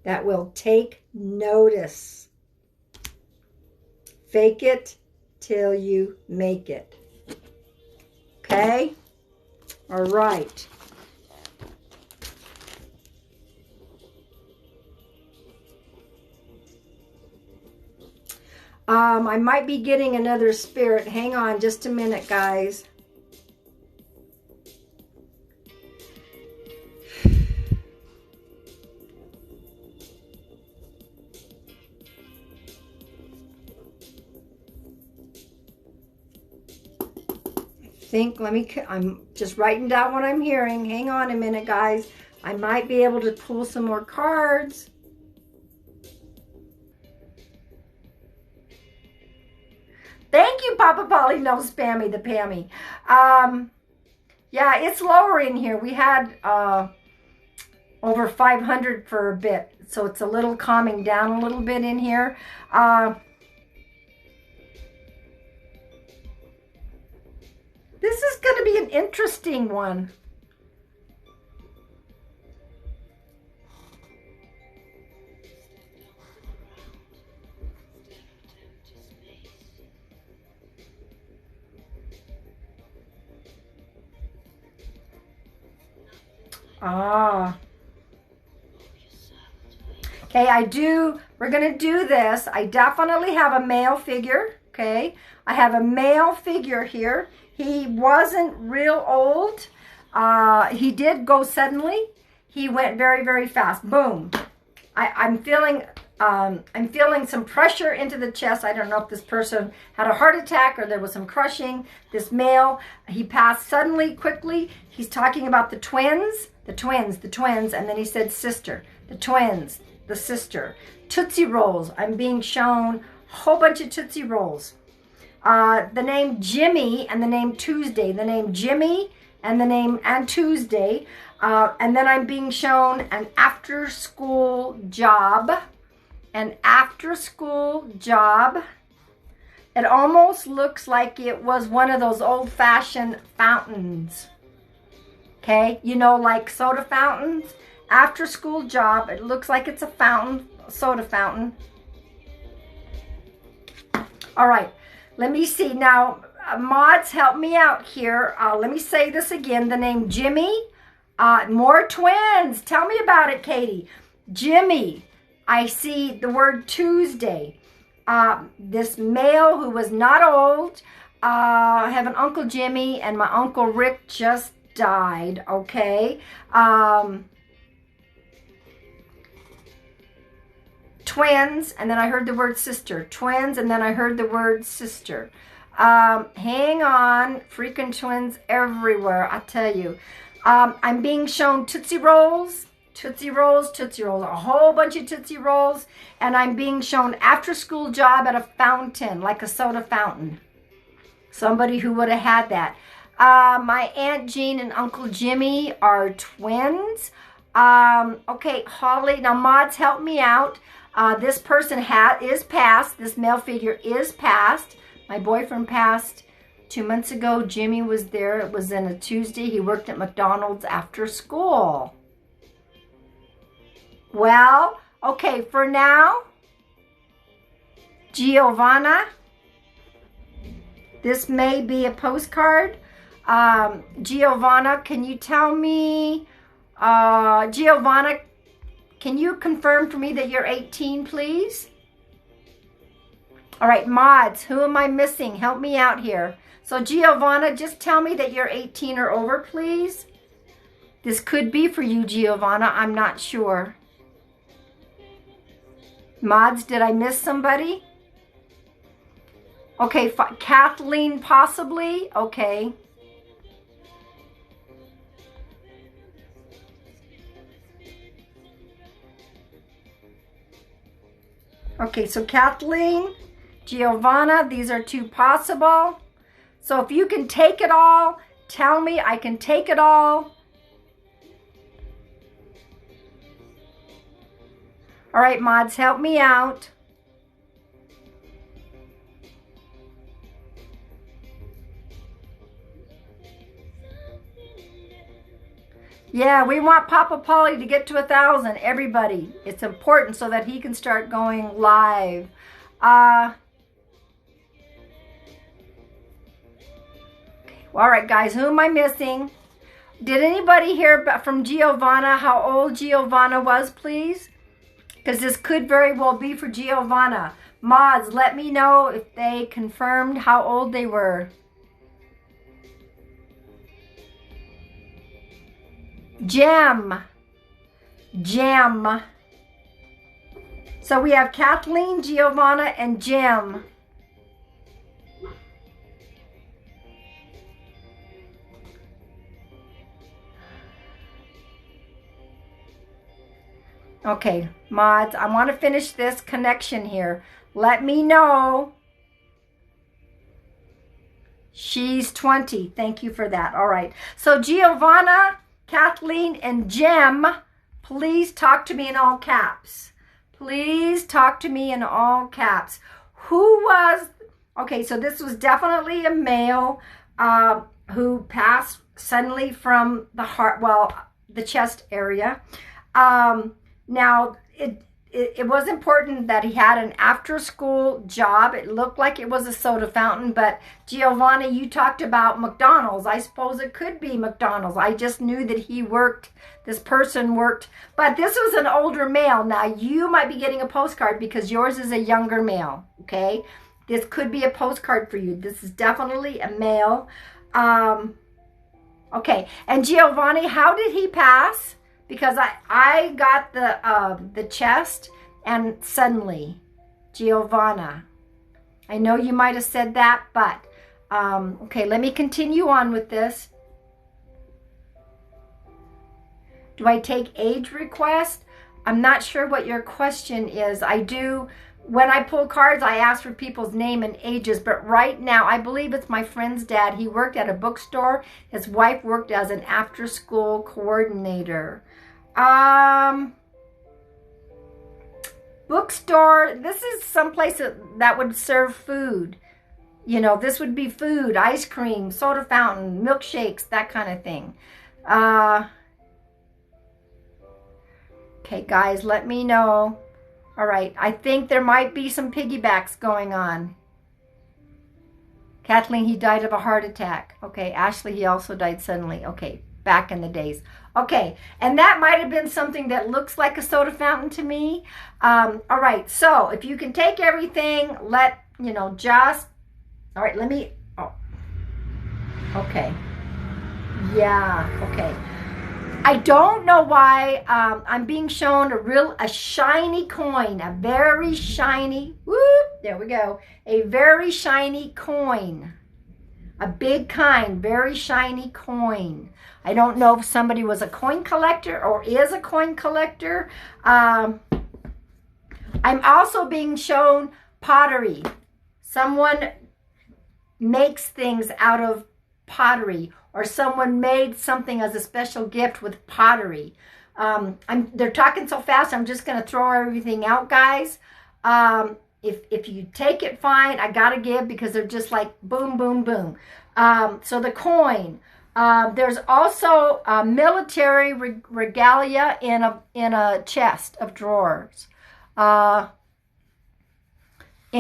That will take notice. Fake it till you make it. Okay? All right. I might be getting another spirit. Hang on just a minute, guys. I'm just writing down what I'm hearing. Hang on a minute, guys. I might be able to pull some more cards. Thank you, Papa Polly. No spammy the Pammy. Yeah, it's lower in here. We had over 500 for a bit, so it's a little calming down a little bit in here. This is going to be an interesting one. Okay, we're going to do this. I definitely have a male figure, okay? I have a male figure here. He wasn't real old. He did go suddenly. He went very, very fast. Boom. I'm feeling some pressure into the chest. I don't know if this person had a heart attack or there was some crushing. This male, he passed suddenly, quickly. He's talking about the twins, and then he said sister, the twins, the sister. Tootsie Rolls. I'm being shown a whole bunch of Tootsie Rolls. The name Jimmy and the name Tuesday. The name Jimmy and the name and Tuesday. And then I'm being shown an after-school job. An after-school job. It almost looks like it was one of those old-fashioned fountains. Okay, you know, like soda fountains. After-school job. It looks like it's a fountain, soda fountain. All right, let me see. Now, mods, help me out here. Let me say this again. The name Jimmy, More twins. Tell me about it, Katie. Jimmy. I see the word Tuesday. This male who was not old. I have an Uncle Jimmy, and my Uncle Rick just died. Okay. Twins, and then I heard the word sister. Twins, and then I heard the word sister. Hang on. Freaking twins everywhere, I tell you. I'm being shown Tootsie Rolls. Tootsie Rolls, Tootsie Rolls, a whole bunch of Tootsie Rolls. And I'm being shown after-school job at a fountain, like a soda fountain. Somebody who would have had that. My Aunt Jean and Uncle Jimmy are twins. Okay, Holly. Now, mods, help me out. This person is passed. This male figure is passed. My boyfriend passed 2 months ago. Jimmy was there. It was in a Tuesday. He worked at McDonald's after school. Well, okay, for now, Giovanna, this may be a postcard. Giovanna, can you tell me, Giovanna, can you confirm for me that you're 18, please? All right, mods, who am I missing? Help me out here. So, Giovanna, just tell me that you're 18 or over, please. This could be for you, Giovanna. I'm not sure. Mods, did I miss somebody? Okay, Kathleen, possibly. Okay. Okay, so Kathleen, Giovanna, these are two possible. So if you can take it all, tell me I can take it all. All right, mods, help me out. Yeah, we want Papa Polly to get to 1,000, everybody. It's important so that he can start going live. Okay. Well, all right, guys, who am I missing? Did anybody hear from Giovanna how old Giovanna was, please? Because this could very well be for Giovanna. Mods, let me know if they confirmed how old they were. Gem. So we have Kathleen, Giovanna, and Gem. Okay, mods, I want to finish this connection here. Let me know. She's 20. Thank you for that. All right. So Giovanna, Kathleen, and Gem, please talk to me in all caps. Please talk to me in all caps. Who was, okay, so this was definitely a male who passed suddenly from the heart, well, the chest area. Now, it was important that he had an after-school job. It looked like it was a soda fountain, but Giovanna, you talked about McDonald's. I suppose it could be McDonald's. I just knew that he worked, this person worked, but this was an older male. Now, you might be getting a postcard because yours is a younger male, okay? This could be a postcard for you. This is definitely a male. Okay, and Giovanni, how did he pass? Because I got the chest and suddenly, Giovanna. I know you might have said that, but okay, let me continue on with this. Do I take age request? I'm not sure what your question is. I do, when I pull cards, I ask for people's name and ages, but right now, I believe it's my friend's dad. He worked at a bookstore. His wife worked as an after-school coordinator. Bookstore, this is someplace that would serve food. You know, this would be food, ice cream, soda fountain, milkshakes, that kind of thing. Okay, guys, let me know. All right, I think there might be some piggybacks going on. Kathleen, he died of a heart attack. Okay, Ashley, he also died suddenly. Okay, back in the days. Okay, and that might have been something that looks like a soda fountain to me. All right, so if you can take everything, just, all right, let me, oh, okay. Yeah, okay. I don't know why I'm being shown a shiny coin, a very shiny, whoop, there we go, a very shiny coin. A big kind, very shiny coin. I don't know if somebody was a coin collector or is a coin collector. I'm also being shown pottery. Someone makes things out of pottery, or someone made something as a special gift with pottery. They're talking so fast, I'm just going to throw everything out, guys. If you take it, fine. I gotta give because they're just like boom, boom, boom. So the coin. There's also military regalia in a chest of drawers. In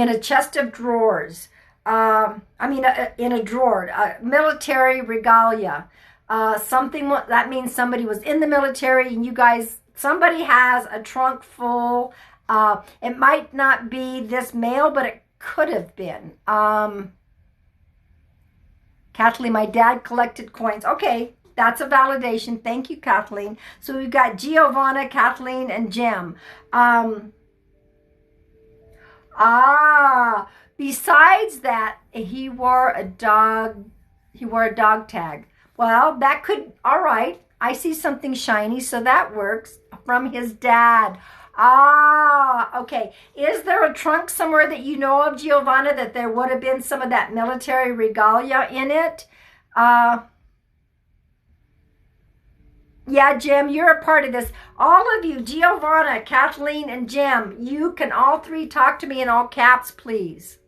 a chest of drawers. In a drawer. Military regalia. Something that means somebody was in the military, and you guys. Somebody has a trunk full. It might not be this male, but it could have been. Kathleen, my dad collected coins. Okay, that's a validation. Thank you, Kathleen. So we've got Giovanna, Kathleen, and Jim. Besides that, he wore a dog tag. Well, that could, all right. I see something shiny, so that works. From his dad. Okay. Is there a trunk somewhere that you know of, Giovanna, that there would have been some of that military regalia in it? Yeah, Jim, you're a part of this. All of you, Giovanna, Kathleen, and Jim, you can all three talk to me in all caps, please.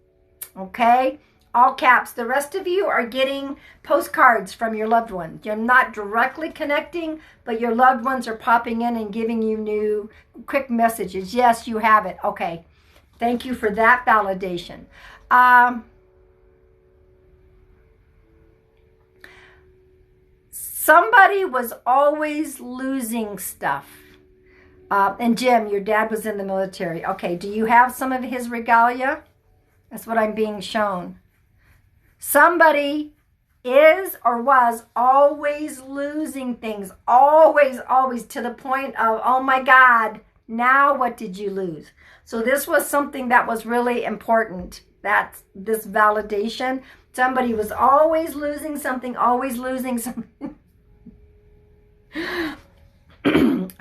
Okay? All caps. The rest of you are getting postcards from your loved one. You're not directly connecting, but your loved ones are popping in and giving you new quick messages. Yes, you have it. Okay. Thank you for that validation. Somebody was always losing stuff. And Jim, your dad was in the military. Okay, do you have some of his regalia? That's what I'm being shown. Somebody is or was always losing things. Always, always, to the point of, oh my God, now what did you lose? So this was something that was really important. That's this validation. Somebody was always losing something, always losing something.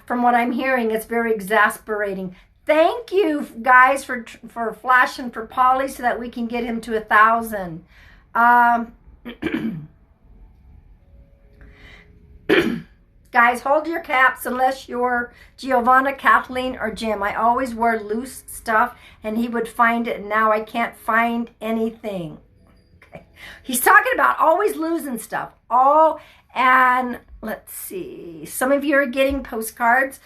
From what I'm hearing, it's very exasperating. Thank you, guys, for flashing for Polly so that we can get him to 1,000. Guys, hold your caps unless you're Giovanna, Kathleen, or Jim. I always wore loose stuff, and he would find it, and now I can't find anything. Okay. He's talking about always losing stuff. And let's see. Some of you are getting postcards.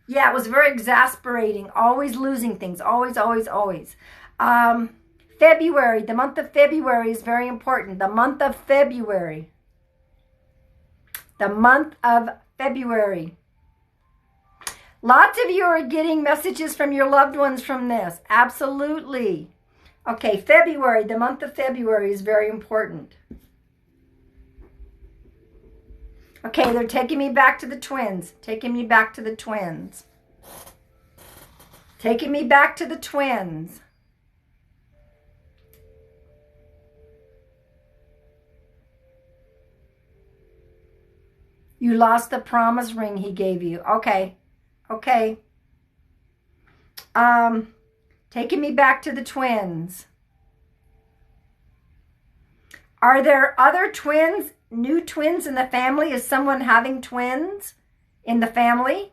Yeah, it was very exasperating. Always losing things. Always, always, always. February. The month of February is very important. The month of February. The month of February. Lots of you are getting messages from your loved ones from this. Absolutely. Okay, February. The month of February is very important. Okay, they're taking me back to the twins. Taking me back to the twins. Taking me back to the twins. You lost the promise ring he gave you. Okay. Okay. Taking me back to the twins. Are there other twins? New twins in the family? Is someone having twins in the family?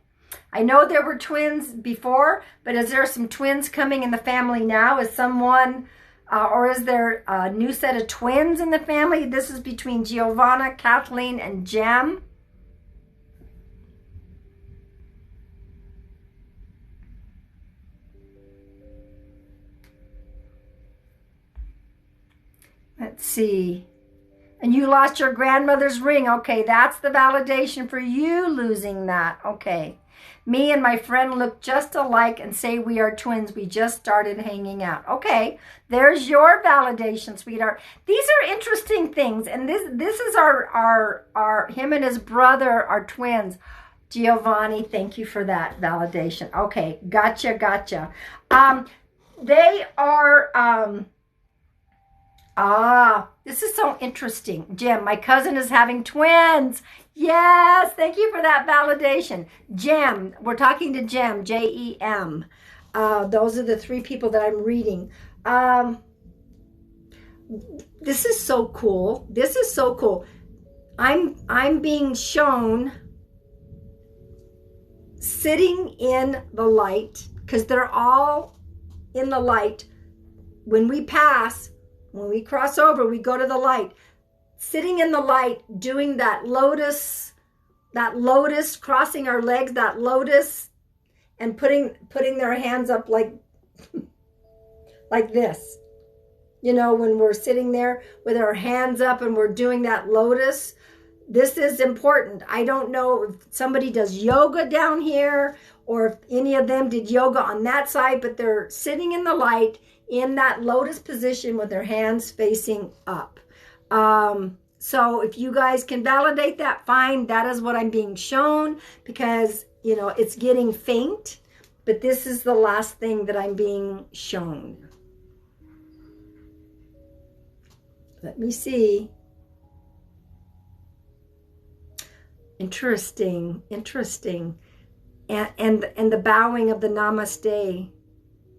I know there were twins before, but is there some twins coming in the family now? Is someone, or is there a new set of twins in the family? This is between Giovanna, Kathleen, and Jem. Let's see. And you lost your grandmother's ring. Okay, that's the validation for you losing that. Okay. Me and my friend look just alike and say we are twins. We just started hanging out. Okay, there's your validation, sweetheart. These are interesting things. And this is our him and his brother are twins. Giovanni, thank you for that validation. Okay, gotcha. They are, this is so interesting. Jim, my cousin is having twins. Yes, thank you for that validation. Jem, we're talking to Jem, Jem. Those are the three people that I'm reading. This is so cool. This is so cool. I'm being shown sitting in the light, because they're all in the light. When we pass, when we cross over, we go to the light. Sitting in the light, doing that lotus, crossing our legs, that lotus, and putting their hands up like this. You know, when we're sitting there with our hands up and we're doing that lotus. This is important. I don't know if somebody does yoga down here or if any of them did yoga on that side, but they're sitting in the light in that lotus position with their hands facing up. So if you guys can validate that, fine. That is what I'm being shown, because, you know, it's getting faint, but this is the last thing that I'm being shown. Let me see. Interesting. And the bowing of the namaste.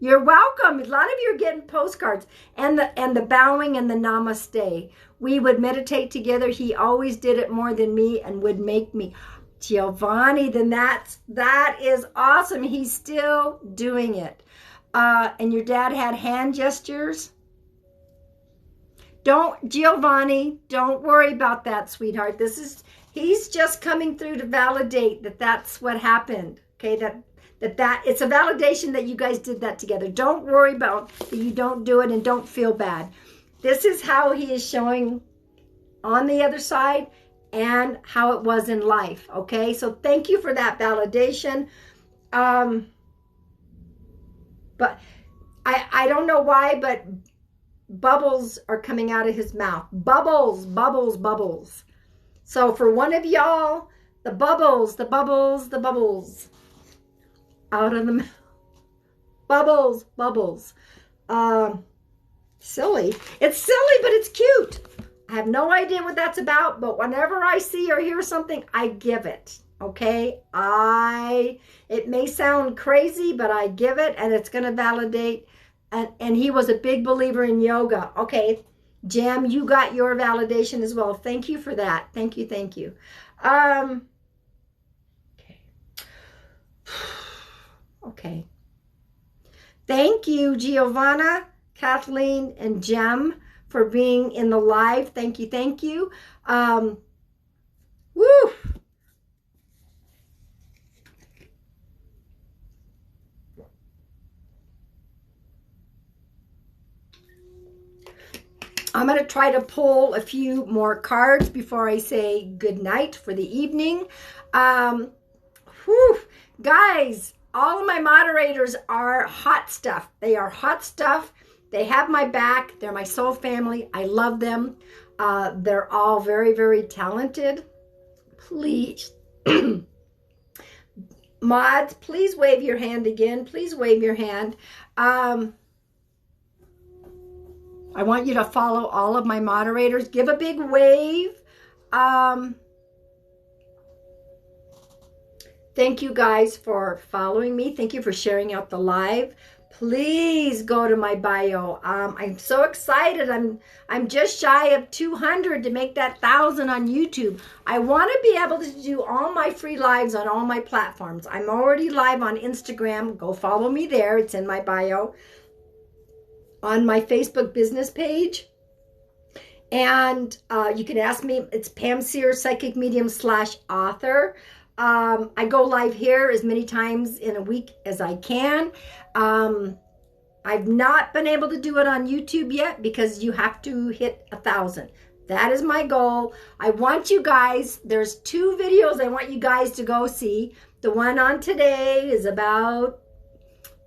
You're welcome. A lot of you are getting postcards. And the bowing and the namaste. We would meditate together. He always did it more than me and would make me. Giovanni, then that is awesome. He's still doing it. And your dad had hand gestures. Giovanni, don't worry about that, sweetheart. He's just coming through to validate that that's what happened. Okay, that it's a validation that you guys did that together. Don't worry about that you don't do it, and don't feel bad. This is how he is showing on the other side and how it was in life. Okay, so thank you for that validation. But I don't know why, but bubbles are coming out of his mouth. Bubbles. So for one of y'all, the bubbles out of the mouth. Bubbles. Silly. It's silly, but it's cute. I have no idea what that's about, but whenever I see or hear something, I give it. Okay? It may sound crazy, but I give it, and it's going to validate. And he was a big believer in yoga. Okay, Jem, you got your validation as well. Thank you for that. Thank you. Okay. Thank you, Giovanna, Kathleen, and Jem for being in the live. Thank you. Woo! I'm going to try to pull a few more cards before I say good night for the evening. Guys, all of my moderators are hot stuff. They are hot stuff. They have my back. They're my soul family. I love them. They're all very, very talented. Please, mods, please wave your hand again. Please wave your hand. I want you to follow all of my moderators. Give a big wave. Thank you guys for following me. Thank you for sharing out the live. Please go to my bio. I'm so excited. I'm just shy of 200 to make that 1,000 on YouTube. I want to be able to do all my free lives on all my platforms. I'm already live on Instagram. Go follow me there. It's in my bio. On my Facebook business page. And you can ask me. It's Pam Sear, Psychic Medium /author. I go live here as many times in a week as I can. I've not been able to do it on YouTube yet because you have to hit 1,000. That is my goal. I want you guys, there's 2 videos I want you guys to go see. The one on today is about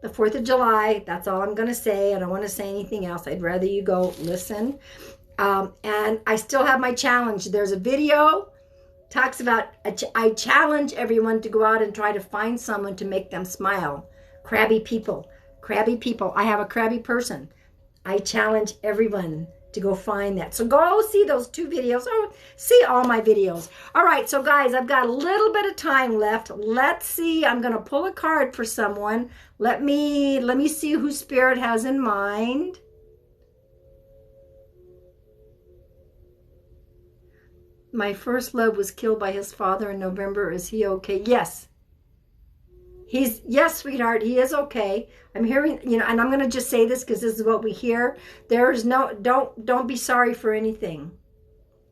the 4th of July. That's all I'm going to say. I don't want to say anything else. I'd rather you go listen. And I still have my challenge. There's a video talks about, I challenge everyone to go out and try to find someone to make them smile. Crabby people. Crabby people. I have a crabby person. I challenge everyone to go find that. So go see those 2 videos. Oh, see all my videos. All right, so guys, I've got a little bit of time left. Let's see. I'm going to pull a card for someone. Let me see who Spirit has in mind. My first love was killed by his father in November. Is he okay? Yes. Yes, sweetheart, he is okay. I'm hearing, and I'm going to just say this because this is what we hear. There's no, don't be sorry for anything.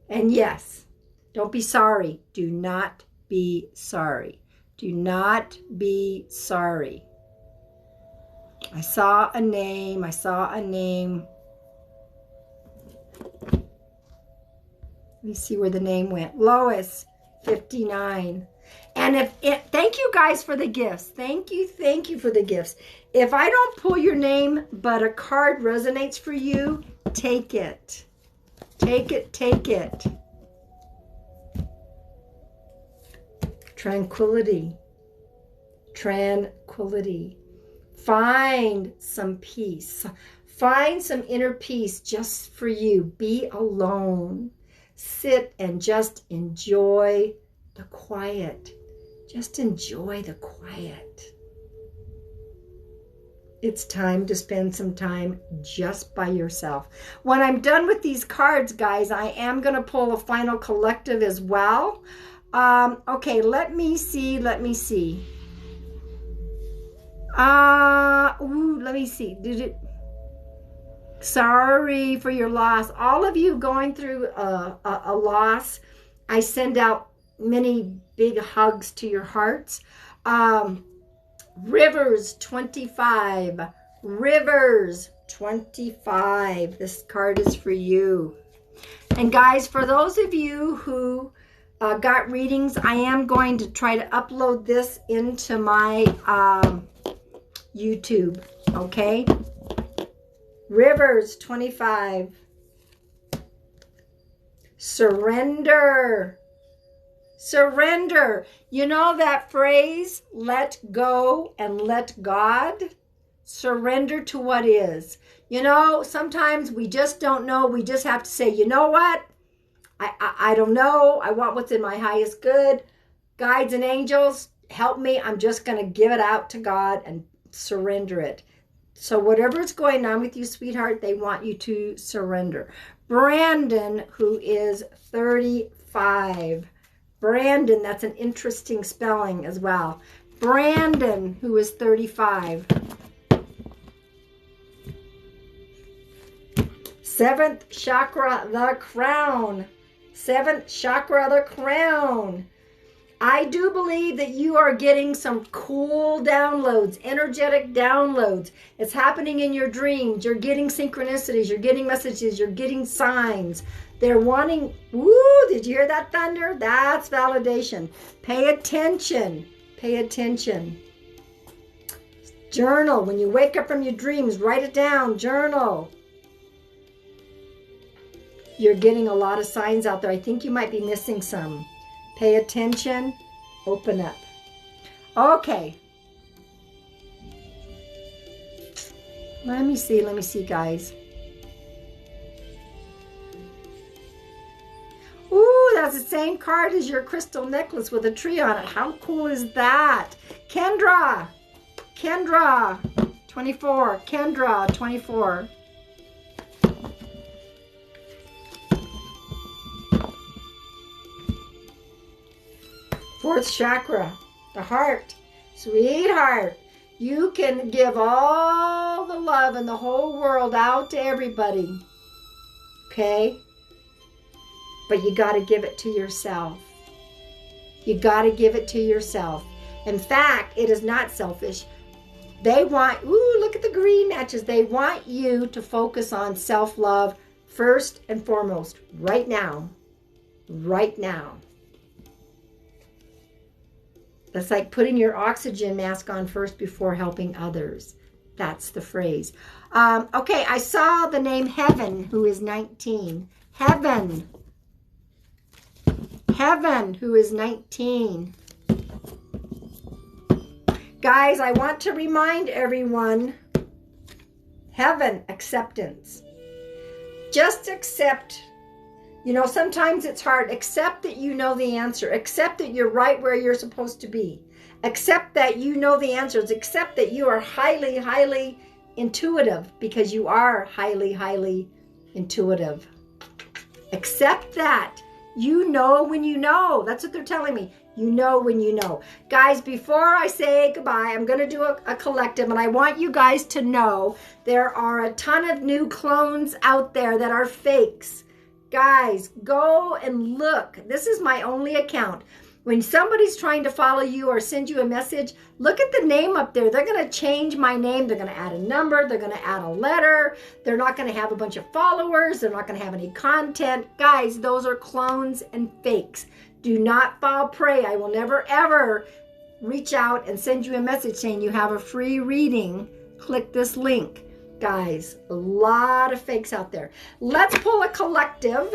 And yes, don't be sorry. Do not be sorry. Do not be sorry. I saw a name. Let me see where the name went. Lois, 59. And thank you guys for the gifts. Thank you for the gifts. If I don't pull your name, but a card resonates for you, take it. Take it. Tranquility. Find some peace. Find some inner peace just for you. Be alone. Sit and just enjoy the quiet. Just enjoy the quiet. It's time to spend some time just by yourself. When I'm done with these cards, guys, I am going to pull a final collective as well. Okay, let me see. Let me see. Sorry for your loss. All of you going through a loss, I send out many big hugs to your hearts. Rivers 25. Rivers 25. This card is for you. And guys, for those of you who got readings, I am going to try to upload this into my YouTube. Okay? Rivers 25. Surrender. Surrender. You know that phrase, let go and let God? Surrender to what is. Sometimes we just don't know. We just have to say, you know what? I don't know. I want what's in my highest good. Guides and angels, help me. I'm just going to give it out to God and surrender it. So whatever's going on with you, sweetheart, they want you to surrender. Brandon, who is 35. Brandon, that's an interesting spelling as well. Brandon, who is 35. 7th chakra, the crown. 7th chakra, the crown. I do believe that you are getting some cool downloads, energetic downloads. It's happening in your dreams. You're getting synchronicities. You're getting messages. You're getting signs. They're wanting, woo, did you hear that thunder? That's validation. Pay attention. Pay attention. Journal. When you wake up from your dreams, write it down. Journal. You're getting a lot of signs out there. I think you might be missing some. Pay attention. Open up. Okay. Let me see, guys. Ooh, that's the same card as your crystal necklace with a tree on it. How cool is that? Kendra, 24. Kendra, 24. Fourth chakra, the heart. Sweetheart, you can give all the love in the whole world out to everybody. Okay? But you got to give it to yourself. You got to give it to yourself. In fact, it is not selfish. They want, ooh, look at the green matches. They want you to focus on self-love first and foremost, right now. Right now. That's like putting your oxygen mask on first before helping others. That's the phrase. Okay, I saw the name Heaven, who is 19. Heaven. Heaven, who is 19. Guys, I want to remind everyone, Heaven, acceptance. Just accept. You know, sometimes it's hard. Accept that you know the answer. Accept that you're right where you're supposed to be. Accept that you know the answers. Accept that you are highly, highly intuitive, because you are highly, highly intuitive. Accept that. You know when you know. That's what they're telling me. You know when you know. Guys, before I say goodbye, I'm going to do a collective, and I want you guys to know there are a ton of new clones out there that are fakes. Guys, go and look. This is my only account. When somebody's trying to follow you or send you a message, look at the name up there. They're going to change my name. They're going to add a number. They're going to add a letter. They're not going to have a bunch of followers. They're not going to have any content. Guys, those are clones and fakes. Do not fall prey. I will never, ever reach out and send you a message saying you have a free reading. Click this link. Guys, a lot of fakes out there. Let's pull a collective.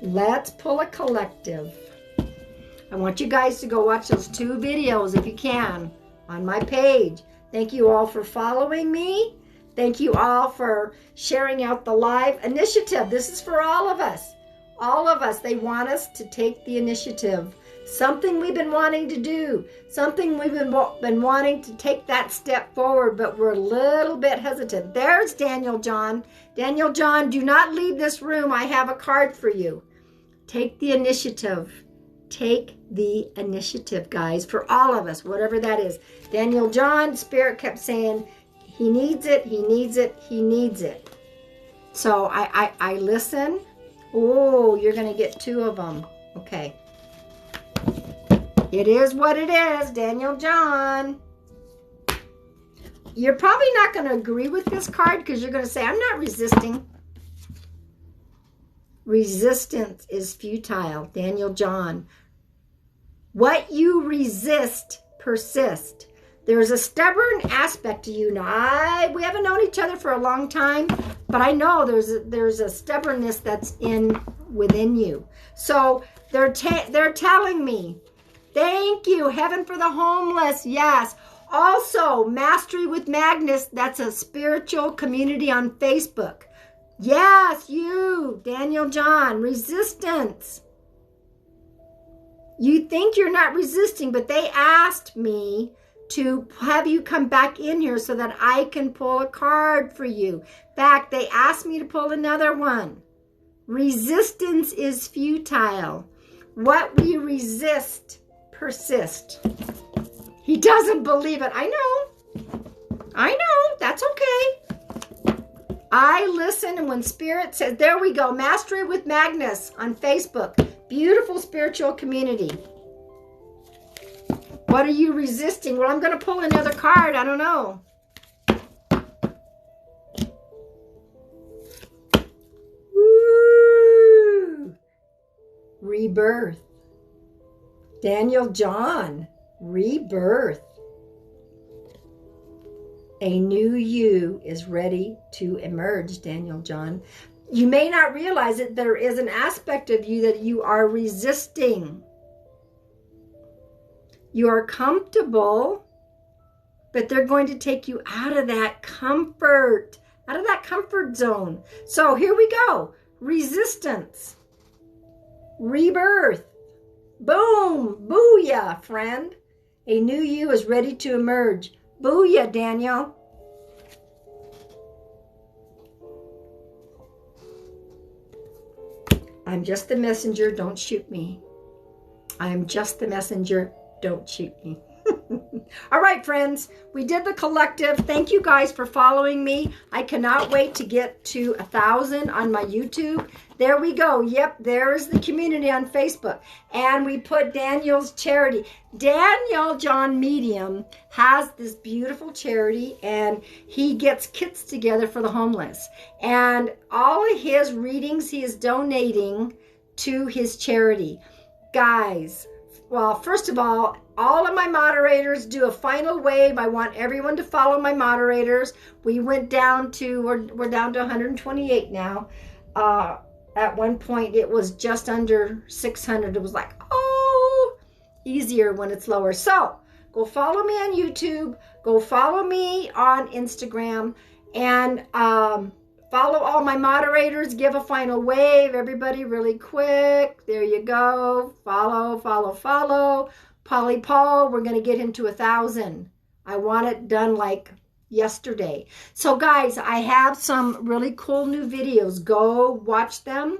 Let's pull a collective. I want you guys to go watch those 2 videos if you can on my page. Thank you all for following me. Thank you all for sharing out the live initiative. This is for all of us. All of us. They want us to take the initiative. Something we've been wanting to do. Something we've been wanting to take that step forward, but we're a little bit hesitant. There's Daniel John. Daniel John, do not leave this room. I have a card for you. Take the initiative. Take the initiative, guys, for all of us, whatever that is. Daniel John, Spirit kept saying, he needs it, he needs it, he needs it. So I listen. Oh, you're going to get 2 of them. Okay. It is what it is, Daniel John. You're probably not going to agree with this card because you're going to say, I'm not resisting. Resistance is futile, Daniel John. What you resist persists. There's a stubborn aspect to you. Now, we haven't known each other for a long time, but I know there's a stubbornness that's within you. So they're telling me, thank you, Heaven for the Homeless. Yes. Also, Mastery with Magnus. That's a spiritual community on Facebook. Yes, you, Daniel John. Resistance. You think you're not resisting, but they asked me to have you come back in here so that I can pull a card for you. In fact, they asked me to pull another one. Resistance is futile. What we resist persists. He doesn't believe it. I know. That's okay. I listen, and when Spirit says, there we go, Mastery with Magnus on Facebook. Beautiful spiritual community. What are you resisting? Well, I'm going to pull another card. I don't know. Woo! Rebirth. Daniel John. Rebirth. A new you is ready to emerge, Daniel John. You may not realize that there is an aspect of you that you are resisting. You are comfortable, but they're going to take you out of that comfort zone. So here we go. Resistance. Rebirth. Boom. Booyah, friend. A new you is ready to emerge. Booyah, Daniel. I'm just the messenger. Don't shoot me. I'm just the messenger. Don't shoot me. All right, friends, we did the collective. Thank you guys for following me. I cannot wait to get to 1,000 on my YouTube. There we go. Yep, there's the community on Facebook. And we put Daniel's charity. Daniel John Medium has this beautiful charity, and he gets kits together for the homeless. And all of his readings he is donating to his charity. Guys, well, first of all of my moderators do a final wave. I want everyone to follow my moderators. We went down to, we're down to 128 now. At one point, it was just under 600. It was like, oh, easier when it's lower. So go follow me on YouTube. Go follow me on Instagram. And follow all my moderators. Give a final wave. Everybody really quick. There you go. Follow, follow, follow. Polly Paul, we're going to get him to 1,000. I want it done like yesterday. So guys, I have some really cool new videos. Go watch them,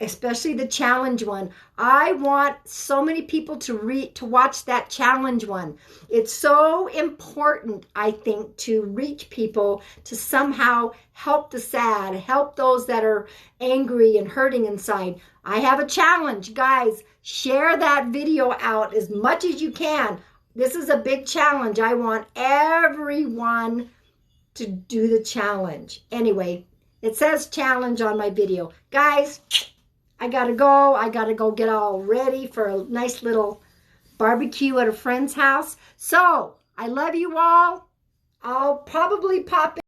especially the challenge one. I want so many people to watch that challenge one. It's so important, I think, to reach people, to somehow help the sad, help those that are angry and hurting inside. I have a challenge, guys. Share that video out as much as you can. This is a big challenge. I want everyone to do the challenge. Anyway, it says challenge on my video. Guys, I gotta go. I gotta go get all ready for a nice little barbecue at a friend's house. So, I love you all. I'll probably pop in.